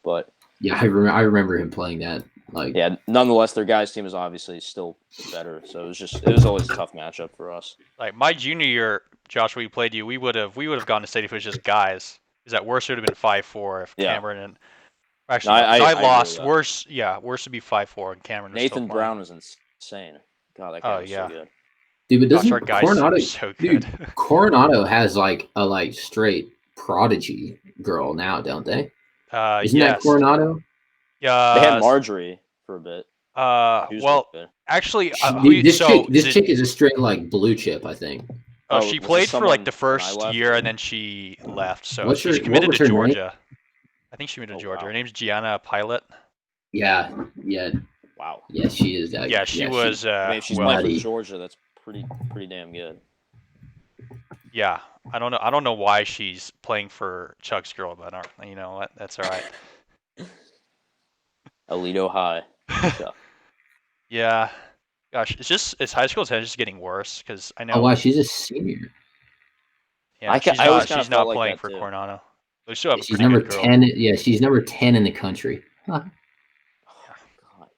[SPEAKER 2] But
[SPEAKER 3] yeah, I remember him playing that. Like,
[SPEAKER 2] yeah, nonetheless, their guys' team is obviously still better. So it was always a tough matchup for us.
[SPEAKER 1] Like my junior year, Josh, we played you. We would have gone to state if it was just guys. Because at worst it would have been 5-4 if Cameron and. Actually, I lost. Worse would be 5-4, and Cameron.
[SPEAKER 2] Nathan Brown was insane. God, that guy was so good.
[SPEAKER 3] Dude, but doesn't
[SPEAKER 1] Coronado so good?
[SPEAKER 3] Dude, Coronado has like a straight prodigy girl now, don't they? Isn't that Coronado?
[SPEAKER 1] Yeah.
[SPEAKER 2] They had Marjorie for a bit.
[SPEAKER 1] Actually,
[SPEAKER 3] this chick is a straight like blue chip, I think.
[SPEAKER 1] Oh, she played for like the first year and then she left. So she's committed to Georgia. I think she went to Georgia. Wow. Her name's Gianna Pilot.
[SPEAKER 3] Yeah.
[SPEAKER 2] Wow.
[SPEAKER 3] Yeah, she is.
[SPEAKER 1] She was.
[SPEAKER 2] If she's playing for Georgia, that's pretty damn good.
[SPEAKER 1] Yeah, I don't know why she's playing for Chuck's girl, but you know what? That's all right.
[SPEAKER 2] Alito High.
[SPEAKER 1] Yeah. Gosh, it's high school tennis just getting worse because I know.
[SPEAKER 3] Oh wow, she's a senior.
[SPEAKER 1] Yeah, she's not playing for Coronado. They still have
[SPEAKER 3] she's number 10. Yeah, she's number 10 in the country. Huh.
[SPEAKER 2] Oh, God.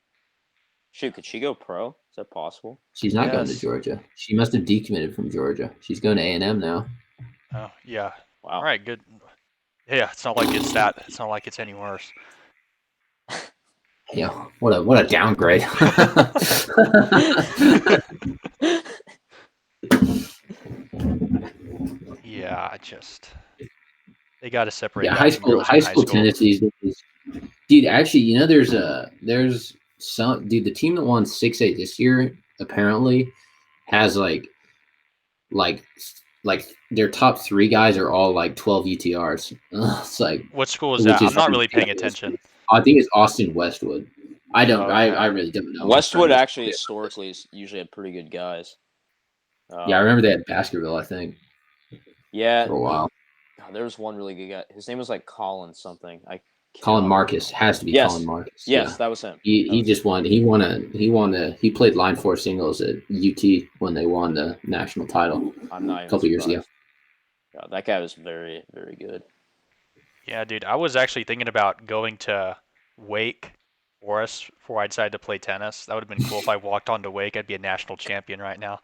[SPEAKER 2] Shoot, could she go pro? Is that possible?
[SPEAKER 3] She's not going to Georgia. She must have decommitted from Georgia. She's going to A&M now.
[SPEAKER 1] Oh yeah.
[SPEAKER 2] Wow.
[SPEAKER 1] All right, good. Yeah, it's not like it's that. It's not like it's any worse.
[SPEAKER 3] Yeah, what a downgrade.
[SPEAKER 1] Yeah, they got to separate.
[SPEAKER 3] Yeah, high school tennis these days. Dude, actually, there's some the team that won 6A this year apparently has like their top 3 guys are all like 12 UTRs. It's like,
[SPEAKER 1] what school is that? I'm not really paying attention.
[SPEAKER 3] I think it's Austin Westwood. I really don't know.
[SPEAKER 2] Westwood actually historically has usually had pretty good guys.
[SPEAKER 3] Yeah, I remember they had Baskerville, I think.
[SPEAKER 2] Yeah.
[SPEAKER 3] For a while.
[SPEAKER 2] God, there was one really good guy. His name was like Colin something.
[SPEAKER 3] Colin Marcus has to be Colin Marcus.
[SPEAKER 2] Yes, that was him.
[SPEAKER 3] He played line 4 singles at UT when they won the national title a couple years ago.
[SPEAKER 2] God, that guy was very, very good.
[SPEAKER 1] Yeah, dude, I was actually thinking about going to Wake Forest before I decided to play tennis. That would have been cool if I walked on to Wake. I'd be a national champion right now.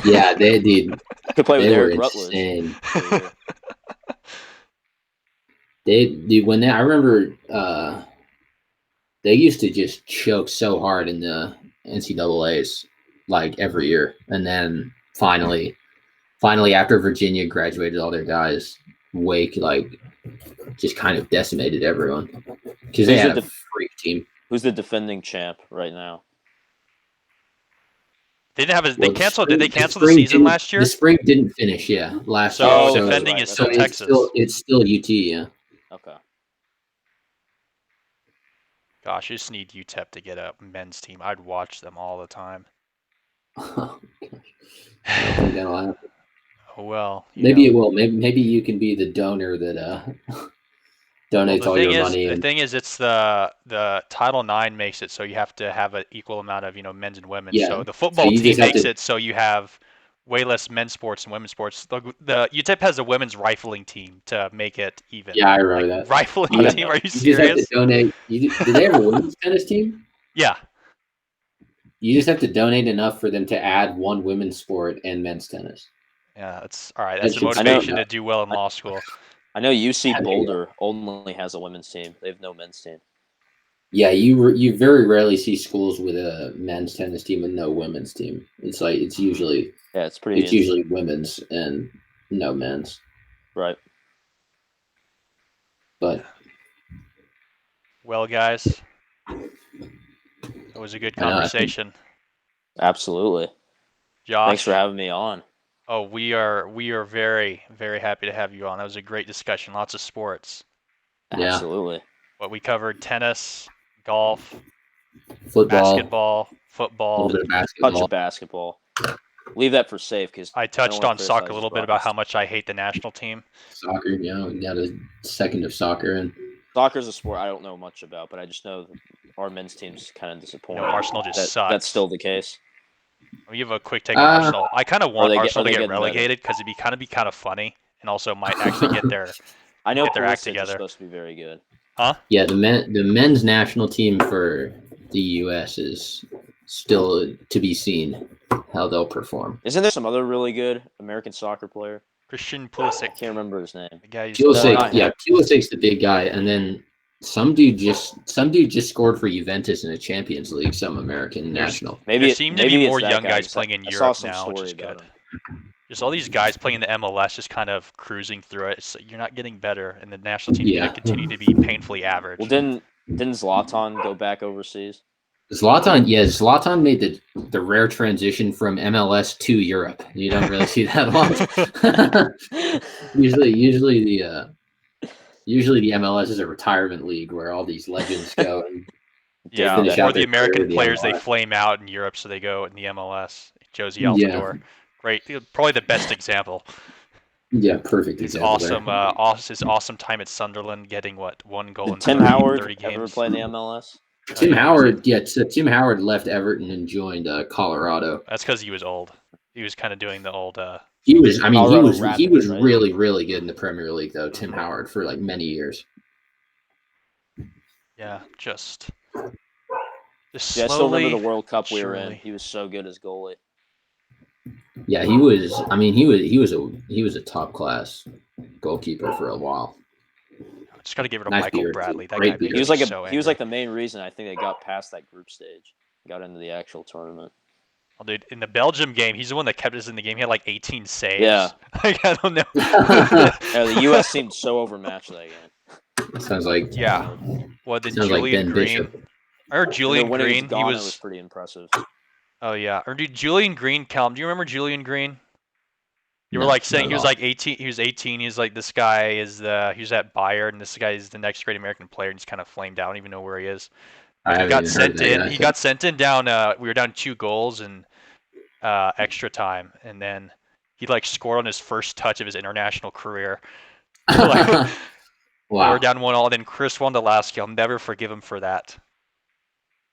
[SPEAKER 3] Yeah, they did.
[SPEAKER 2] Could play with Eric
[SPEAKER 3] Rutledge. I remember they used to just choke so hard in the NCAAs like every year, and then finally after Virginia graduated all their guys, Wake just kind of decimated everyone because they had a freak team.
[SPEAKER 2] Who's the defending champ right now?
[SPEAKER 1] They didn't have. They canceled. Did they cancel
[SPEAKER 3] the
[SPEAKER 1] the season last year?
[SPEAKER 3] The spring didn't finish. Yeah, last year.
[SPEAKER 1] So defending is still Texas.
[SPEAKER 3] It's still UT. Yeah.
[SPEAKER 2] Okay.
[SPEAKER 1] Gosh, you just need UTEP to get a men's team. I'd watch them all the time.
[SPEAKER 3] Oh, gosh. I don't think that'll happen.
[SPEAKER 1] Oh, well.
[SPEAKER 3] Maybe it will. Maybe you can be the donor that donates all your money.
[SPEAKER 1] The thing is, it's the Title IX makes it so you have to have an equal amount of men's and women's.
[SPEAKER 3] Yeah.
[SPEAKER 1] So the football team makes it so you have way less men's sports and women's sports. The UTEP has a women's rifling team to make it even.
[SPEAKER 3] Yeah, I remember that.
[SPEAKER 1] Rifling team? Are you serious?
[SPEAKER 3] Just have to donate. Did they have a women's tennis team?
[SPEAKER 1] Yeah.
[SPEAKER 3] You just have to donate enough for them to add one women's sport and men's tennis.
[SPEAKER 1] Yeah, that's all right. That's the motivation to do well in law school.
[SPEAKER 2] I know UC Boulder only has a women's team. They have no men's team.
[SPEAKER 3] Yeah, you very rarely see schools with a men's tennis team and no women's team. It's usually usually women's and no men's.
[SPEAKER 2] Right.
[SPEAKER 3] But
[SPEAKER 1] well, guys, it was a good conversation.
[SPEAKER 2] Absolutely.
[SPEAKER 1] Josh,
[SPEAKER 2] thanks for having me on.
[SPEAKER 1] Oh, we are very, very happy to have you on. That was a great discussion. Lots of sports.
[SPEAKER 3] Yeah.
[SPEAKER 2] Absolutely.
[SPEAKER 1] What we covered: tennis, golf,
[SPEAKER 3] football,
[SPEAKER 1] football,
[SPEAKER 3] a little bit of basketball.
[SPEAKER 2] Touch of basketball. Leave that for safe because
[SPEAKER 1] I touched on soccer a little bit about how much I hate the national team.
[SPEAKER 3] Soccer, we got a second of soccer, and
[SPEAKER 2] soccer's a sport I don't know much about, but I just know our men's team's kind of disappointing.
[SPEAKER 1] Arsenal just sucks.
[SPEAKER 2] That's still the case.
[SPEAKER 1] We have a quick take on Arsenal. I kind of want Arsenal to get relegated because it'd be kind of funny, and also might actually get their
[SPEAKER 2] I know
[SPEAKER 1] their act together.
[SPEAKER 2] Is supposed to be very good.
[SPEAKER 1] Huh?
[SPEAKER 3] Yeah, the men's national team for the U.S. is still to be seen how they'll perform.
[SPEAKER 2] Isn't there some other really good American soccer player?
[SPEAKER 1] Christian Pulisic.
[SPEAKER 2] I can't remember his name.
[SPEAKER 3] Pulisic's the big guy, and then some dude just scored for Juventus in the Champions League. Some American national.
[SPEAKER 1] There seem to be more young guys playing in Europe now, which is good. Just all these guys playing in the MLS, just kind of cruising through it. So you're not getting better, and the national team is going to continue to be painfully average.
[SPEAKER 2] Well, didn't Zlatan go back overseas?
[SPEAKER 3] Zlatan made the rare transition from MLS to Europe. You don't really see that a lot. usually the MLS is a retirement league where all these legends go. And
[SPEAKER 1] or the American players they flame out in Europe, so they go in the MLS. Josie Altidore, great, probably the best example.
[SPEAKER 3] Yeah, perfect example.
[SPEAKER 1] His awesome time at Sunderland, getting one goal in
[SPEAKER 2] Tim
[SPEAKER 1] 30
[SPEAKER 2] Howard
[SPEAKER 1] games.
[SPEAKER 2] Ever play in the MLS?
[SPEAKER 3] Tim Howard left Everton and joined Colorado.
[SPEAKER 1] That's because he was old. He was kind of doing the old.
[SPEAKER 3] He was really, really good in the Premier League though. Tim Howard for many years.
[SPEAKER 1] Yeah, just
[SPEAKER 2] I still remember the World Cup we were in. He was so good as goalie.
[SPEAKER 3] Yeah, he was. I mean, he was a top class goalkeeper for a while.
[SPEAKER 1] Just got to give it to Michael Bradley. That guy
[SPEAKER 2] he was like the main reason I think they got past that group stage, got into the actual tournament.
[SPEAKER 1] Well, dude, in the Belgium game, he's the one that kept us in the game. He had 18 saves.
[SPEAKER 2] Yeah.
[SPEAKER 1] I don't know.
[SPEAKER 2] The U.S. seemed so overmatched that game.
[SPEAKER 3] It sounds like
[SPEAKER 1] Julian Green. I heard Julian Green. He
[SPEAKER 2] was pretty impressive.
[SPEAKER 1] Oh yeah, or dude, Julian Green. Callum, do you remember Julian Green? You were saying he was 18. He was 18. He's this guy is he was at Bayern, and this guy is the next great American player, and he's kind of flamed out. I don't even know where he is. He got sent in. He got sent in down. We were down 2 goals in extra time, and then he scored on his first touch of his international career.
[SPEAKER 3] Wow.
[SPEAKER 1] We were down 1-1. Then Chris Wondolowski. I'll never forgive him for that.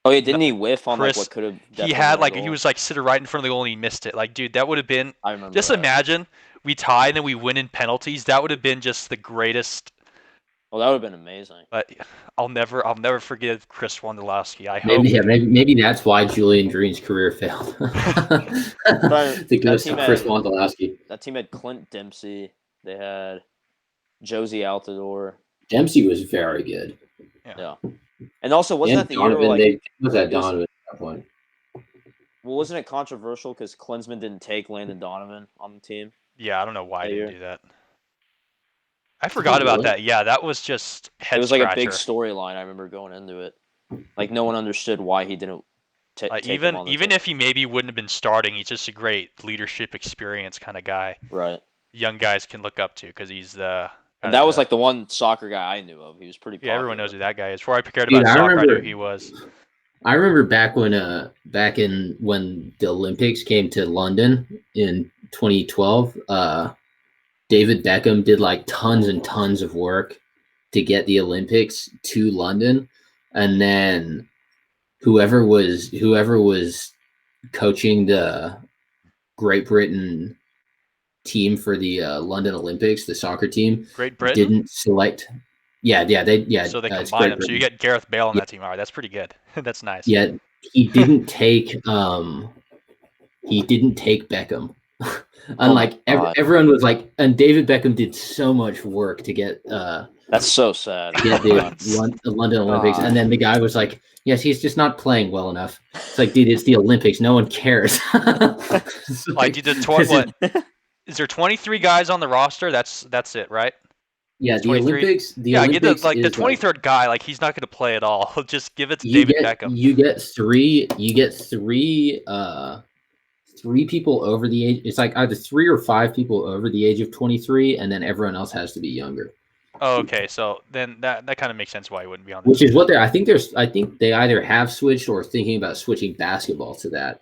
[SPEAKER 2] Oh yeah, didn't he whiff on what could have?
[SPEAKER 1] He had he was sitting right in front of the goal and he missed it. Dude, that would have been.
[SPEAKER 2] I remember.
[SPEAKER 1] Just imagine we tie and then we win in penalties. That would have been just the greatest.
[SPEAKER 2] Well, that would have been amazing.
[SPEAKER 1] But I'll never forgive Chris Wondolowski. I hope.
[SPEAKER 3] Maybe that's why Julian Green's career failed. Because of Chris Wondolowski.
[SPEAKER 2] That team had Clint Dempsey. They had Josie Altidore.
[SPEAKER 3] Dempsey was very good.
[SPEAKER 2] Yeah. And also, wasn't that the
[SPEAKER 3] Donovan,
[SPEAKER 2] year
[SPEAKER 3] Donovan at that point?
[SPEAKER 2] Well, wasn't it controversial because Klinsmann didn't take Landon Donovan on the team?
[SPEAKER 1] Yeah, I don't know why he didn't do that. I forgot about
[SPEAKER 3] Really?
[SPEAKER 1] that. Yeah, that was just head
[SPEAKER 2] It was like a big
[SPEAKER 1] scratcher.
[SPEAKER 2] storyline. I remember going into it. Like no one understood why he didn't take him on the
[SPEAKER 1] Even
[SPEAKER 2] team.
[SPEAKER 1] if he maybe wouldn't have been starting, he's just a great leadership experience kind of guy.
[SPEAKER 2] Right.
[SPEAKER 1] Young guys can look up to because he's the.
[SPEAKER 2] And that was like the one soccer guy I knew of. He was pretty popular.
[SPEAKER 1] Yeah, everyone knows who that guy is. Before I cared
[SPEAKER 3] Dude,
[SPEAKER 1] about
[SPEAKER 3] I
[SPEAKER 1] soccer, I
[SPEAKER 3] remember-
[SPEAKER 1] knew he was.
[SPEAKER 3] I remember back in when the Olympics came to London in 2012, David Beckham did like tons and tons of work to get the Olympics to London, and then whoever was coaching the Great Britain team for the London Olympics, the soccer team,
[SPEAKER 1] Great Britain.
[SPEAKER 3] didn't select. Yeah.
[SPEAKER 1] So they
[SPEAKER 3] it's
[SPEAKER 1] combine
[SPEAKER 3] Great
[SPEAKER 1] them. So you
[SPEAKER 3] Britain.
[SPEAKER 1] get Gareth Bale on that team. All right, that's pretty good. That's nice.
[SPEAKER 3] Yeah, he didn't take Beckham. Unlike everyone was like, and David Beckham did so much work to get
[SPEAKER 2] That's so sad.
[SPEAKER 3] the London Olympics, and then the guy was like, yes, he's just not playing well enough. It's like, dude, it's the Olympics. No one cares.
[SPEAKER 1] Like, what? Is there 23 guys on the roster? That's it, right?
[SPEAKER 3] Yeah, the
[SPEAKER 1] 23?
[SPEAKER 3] Olympics. The
[SPEAKER 1] Olympics
[SPEAKER 3] Olympics
[SPEAKER 1] the 23rd guy. Like, he's not going to play at all. Just give it to David Beckham.
[SPEAKER 3] You get three. Three people over the age. It's like either 3 or 5 people over the age of 23, and then everyone else has to be younger.
[SPEAKER 1] Oh, okay. So then that kind of makes sense why he wouldn't be on.
[SPEAKER 3] Which is what they're. I think they either have switched or thinking about switching basketball to that.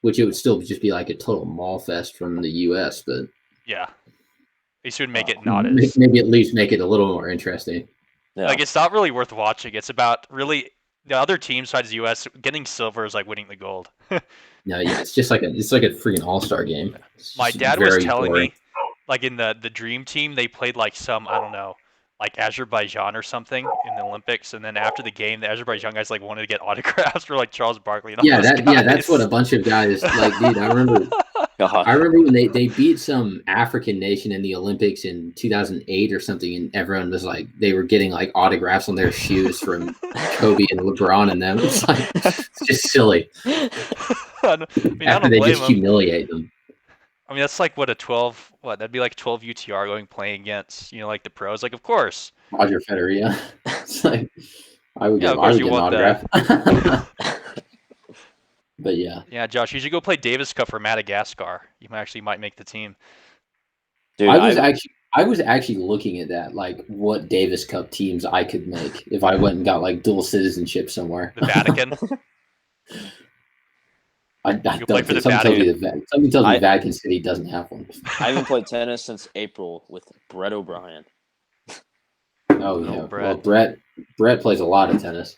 [SPEAKER 3] Which it would still just be like a total mall fest from the U.S. But
[SPEAKER 1] yeah, they should make it not as
[SPEAKER 3] maybe at least make it a little more interesting.
[SPEAKER 2] Yeah.
[SPEAKER 1] Like, it's not really worth watching. It's about really the other teams besides the U.S. getting silver is like winning the gold.
[SPEAKER 3] No, yeah, it's like a freaking all-star game.
[SPEAKER 1] My dad was telling me, like, in the dream team, they played like some, I don't know, like Azerbaijan or something in the Olympics, and then after the game, the Azerbaijan guys like wanted to get autographs for like Charles Barkley and all those guys.
[SPEAKER 3] That's what a bunch of guys like, dude. I remember when they beat some African nation in the Olympics in 2008 or something, and everyone was like, they were getting like autographs on their shoes from Kobe and LeBron and them. It's like, it's just silly. After they just humiliate them.
[SPEAKER 1] I mean, that's like that'd be like 12 UTR going playing against, like the pros. Like, of course.
[SPEAKER 3] Roger Federer, yeah. It's like, I would get an autograph. But yeah.
[SPEAKER 1] Yeah, Josh, you should go play Davis Cup for Madagascar. You might make the team.
[SPEAKER 2] Dude,
[SPEAKER 3] I was actually looking at that, like what Davis Cup teams I could make if I went and got like dual citizenship somewhere.
[SPEAKER 1] The Vatican.
[SPEAKER 3] I don't think something tells me Vatican City doesn't have one.
[SPEAKER 2] I haven't played tennis since April with Brett O'Brien.
[SPEAKER 3] Oh yeah, well Brett plays a lot of tennis.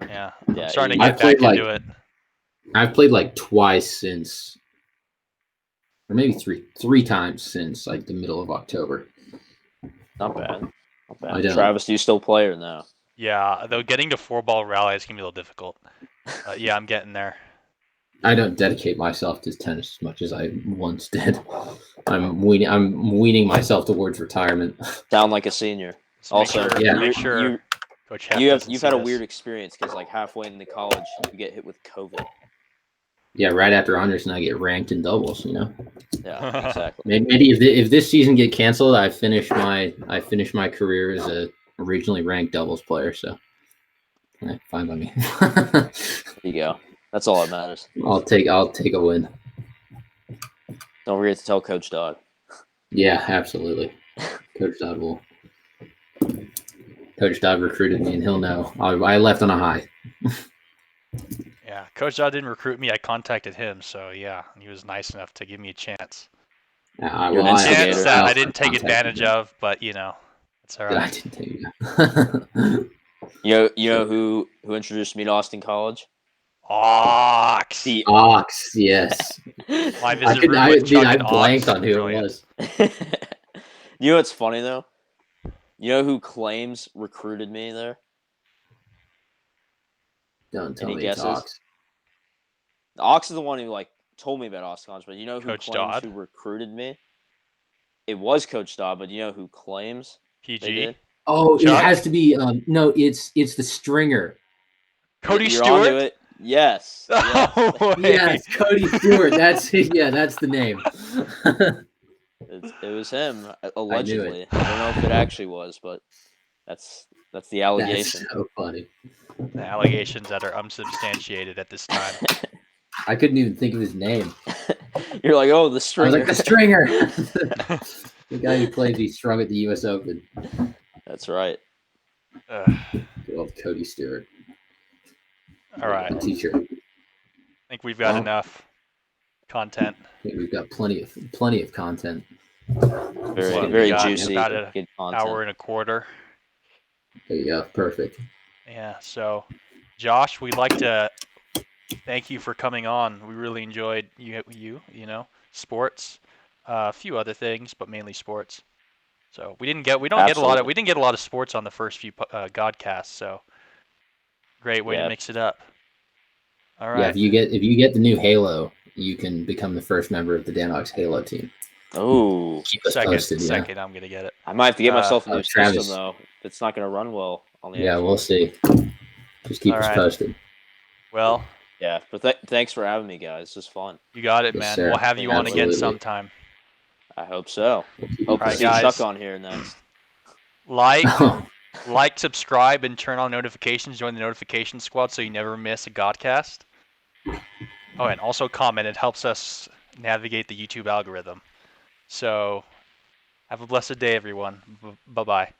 [SPEAKER 1] Yeah, I'm starting to get back into it.
[SPEAKER 3] I've played like twice since, or maybe three times since like the middle of October.
[SPEAKER 2] Not bad. Travis, do you still play or no?
[SPEAKER 1] Yeah, though getting to 4-ball rallies can be a little difficult. Yeah, I'm getting there.
[SPEAKER 3] I don't dedicate myself to tennis as much as I once did. I'm weaning myself towards retirement.
[SPEAKER 2] Sound like a senior.
[SPEAKER 1] So
[SPEAKER 2] also,
[SPEAKER 1] make sure Coach
[SPEAKER 2] you've had a weird experience because like halfway into college you get hit with COVID.
[SPEAKER 3] Yeah, right after honors, and I get ranked in doubles.
[SPEAKER 2] Yeah, exactly.
[SPEAKER 3] Maybe if this season get canceled, I finish my career as a regionally ranked doubles player. So, fine by me.
[SPEAKER 2] There you go. That's all that matters.
[SPEAKER 3] I'll take a win.
[SPEAKER 2] Don't forget to tell Coach Dodd.
[SPEAKER 3] Yeah, absolutely. Coach Dodd recruited me, and he'll know. I left on a high.
[SPEAKER 1] Yeah, Coach Dodd didn't recruit me. I contacted him, so yeah, he was nice enough to give me a chance.
[SPEAKER 2] Chance
[SPEAKER 1] that I didn't take advantage of, but it's all right.
[SPEAKER 3] I didn't take it.
[SPEAKER 2] You know who introduced me to Austin College?
[SPEAKER 1] Ox.
[SPEAKER 2] The
[SPEAKER 3] Ox, yes.
[SPEAKER 1] My visit with Chuck
[SPEAKER 3] I
[SPEAKER 1] and
[SPEAKER 3] blanked
[SPEAKER 1] Ox.
[SPEAKER 3] on who it was.
[SPEAKER 2] You know what's funny though? You know who claims recruited me there?
[SPEAKER 3] Don't tell
[SPEAKER 2] Any
[SPEAKER 3] me
[SPEAKER 2] guesses?
[SPEAKER 3] it's Ox.
[SPEAKER 2] Ox is the one who told me about Austin College, but you know who
[SPEAKER 1] Coach
[SPEAKER 2] claims
[SPEAKER 1] Dodd?
[SPEAKER 2] who recruited me? It was Coach Dodd, but you know who claims they
[SPEAKER 1] PG.
[SPEAKER 2] did?
[SPEAKER 3] Oh,
[SPEAKER 1] Chuck?
[SPEAKER 3] it has to be. No, it's the stringer.
[SPEAKER 1] Cody
[SPEAKER 2] You're onto
[SPEAKER 1] Stewart.
[SPEAKER 2] it. Yes.
[SPEAKER 1] Oh,
[SPEAKER 3] Yes, Cody Stewart. That's the name.
[SPEAKER 2] It was him,
[SPEAKER 3] it.
[SPEAKER 2] allegedly. I don't know if it actually was, but that's the allegation.
[SPEAKER 3] That's so funny.
[SPEAKER 1] The allegations that are unsubstantiated at this time.
[SPEAKER 3] I couldn't even think of his name.
[SPEAKER 2] You're like, oh, the
[SPEAKER 3] I was
[SPEAKER 2] stringer.
[SPEAKER 3] like, the stringer. The guy who claims he strung at the U.S. Open.
[SPEAKER 2] That's right.
[SPEAKER 3] Good old Cody Stewart.
[SPEAKER 1] All right.
[SPEAKER 3] The teacher.
[SPEAKER 1] I think we've got enough content.
[SPEAKER 3] I think we've got plenty of content.
[SPEAKER 2] Very juicy.
[SPEAKER 1] About an
[SPEAKER 2] good content.
[SPEAKER 1] hour and a quarter.
[SPEAKER 3] There you go. Perfect.
[SPEAKER 1] Yeah. So, Josh, we'd like to thank you for coming on. We really enjoyed you know, sports, a few other things, but mainly sports. So we don't get a lot of sports on the first few Godcasts. So great way to mix it up. All right.
[SPEAKER 3] Yeah, if you get the new Halo, you can become the first member of the DanOx Halo team.
[SPEAKER 2] Oh,
[SPEAKER 3] keep us posted.
[SPEAKER 1] Second, I'm gonna get it.
[SPEAKER 2] I might have to get myself a new
[SPEAKER 3] Travis.
[SPEAKER 2] system though. It's not gonna run well on the.
[SPEAKER 3] Yeah,
[SPEAKER 2] Xbox.
[SPEAKER 3] we'll see. Just keep us posted.
[SPEAKER 2] Well. Yeah, but thanks for having me, guys. It's just fun.
[SPEAKER 1] You got it, man. We'll have you on again sometime.
[SPEAKER 2] I hope so. Hope to see Chuck on here next.
[SPEAKER 1] Like, subscribe, and turn on notifications. Join the notification squad so you never miss a Godcast. Oh, and also comment. It helps us navigate the YouTube algorithm. So, have a blessed day, everyone. Bye-bye.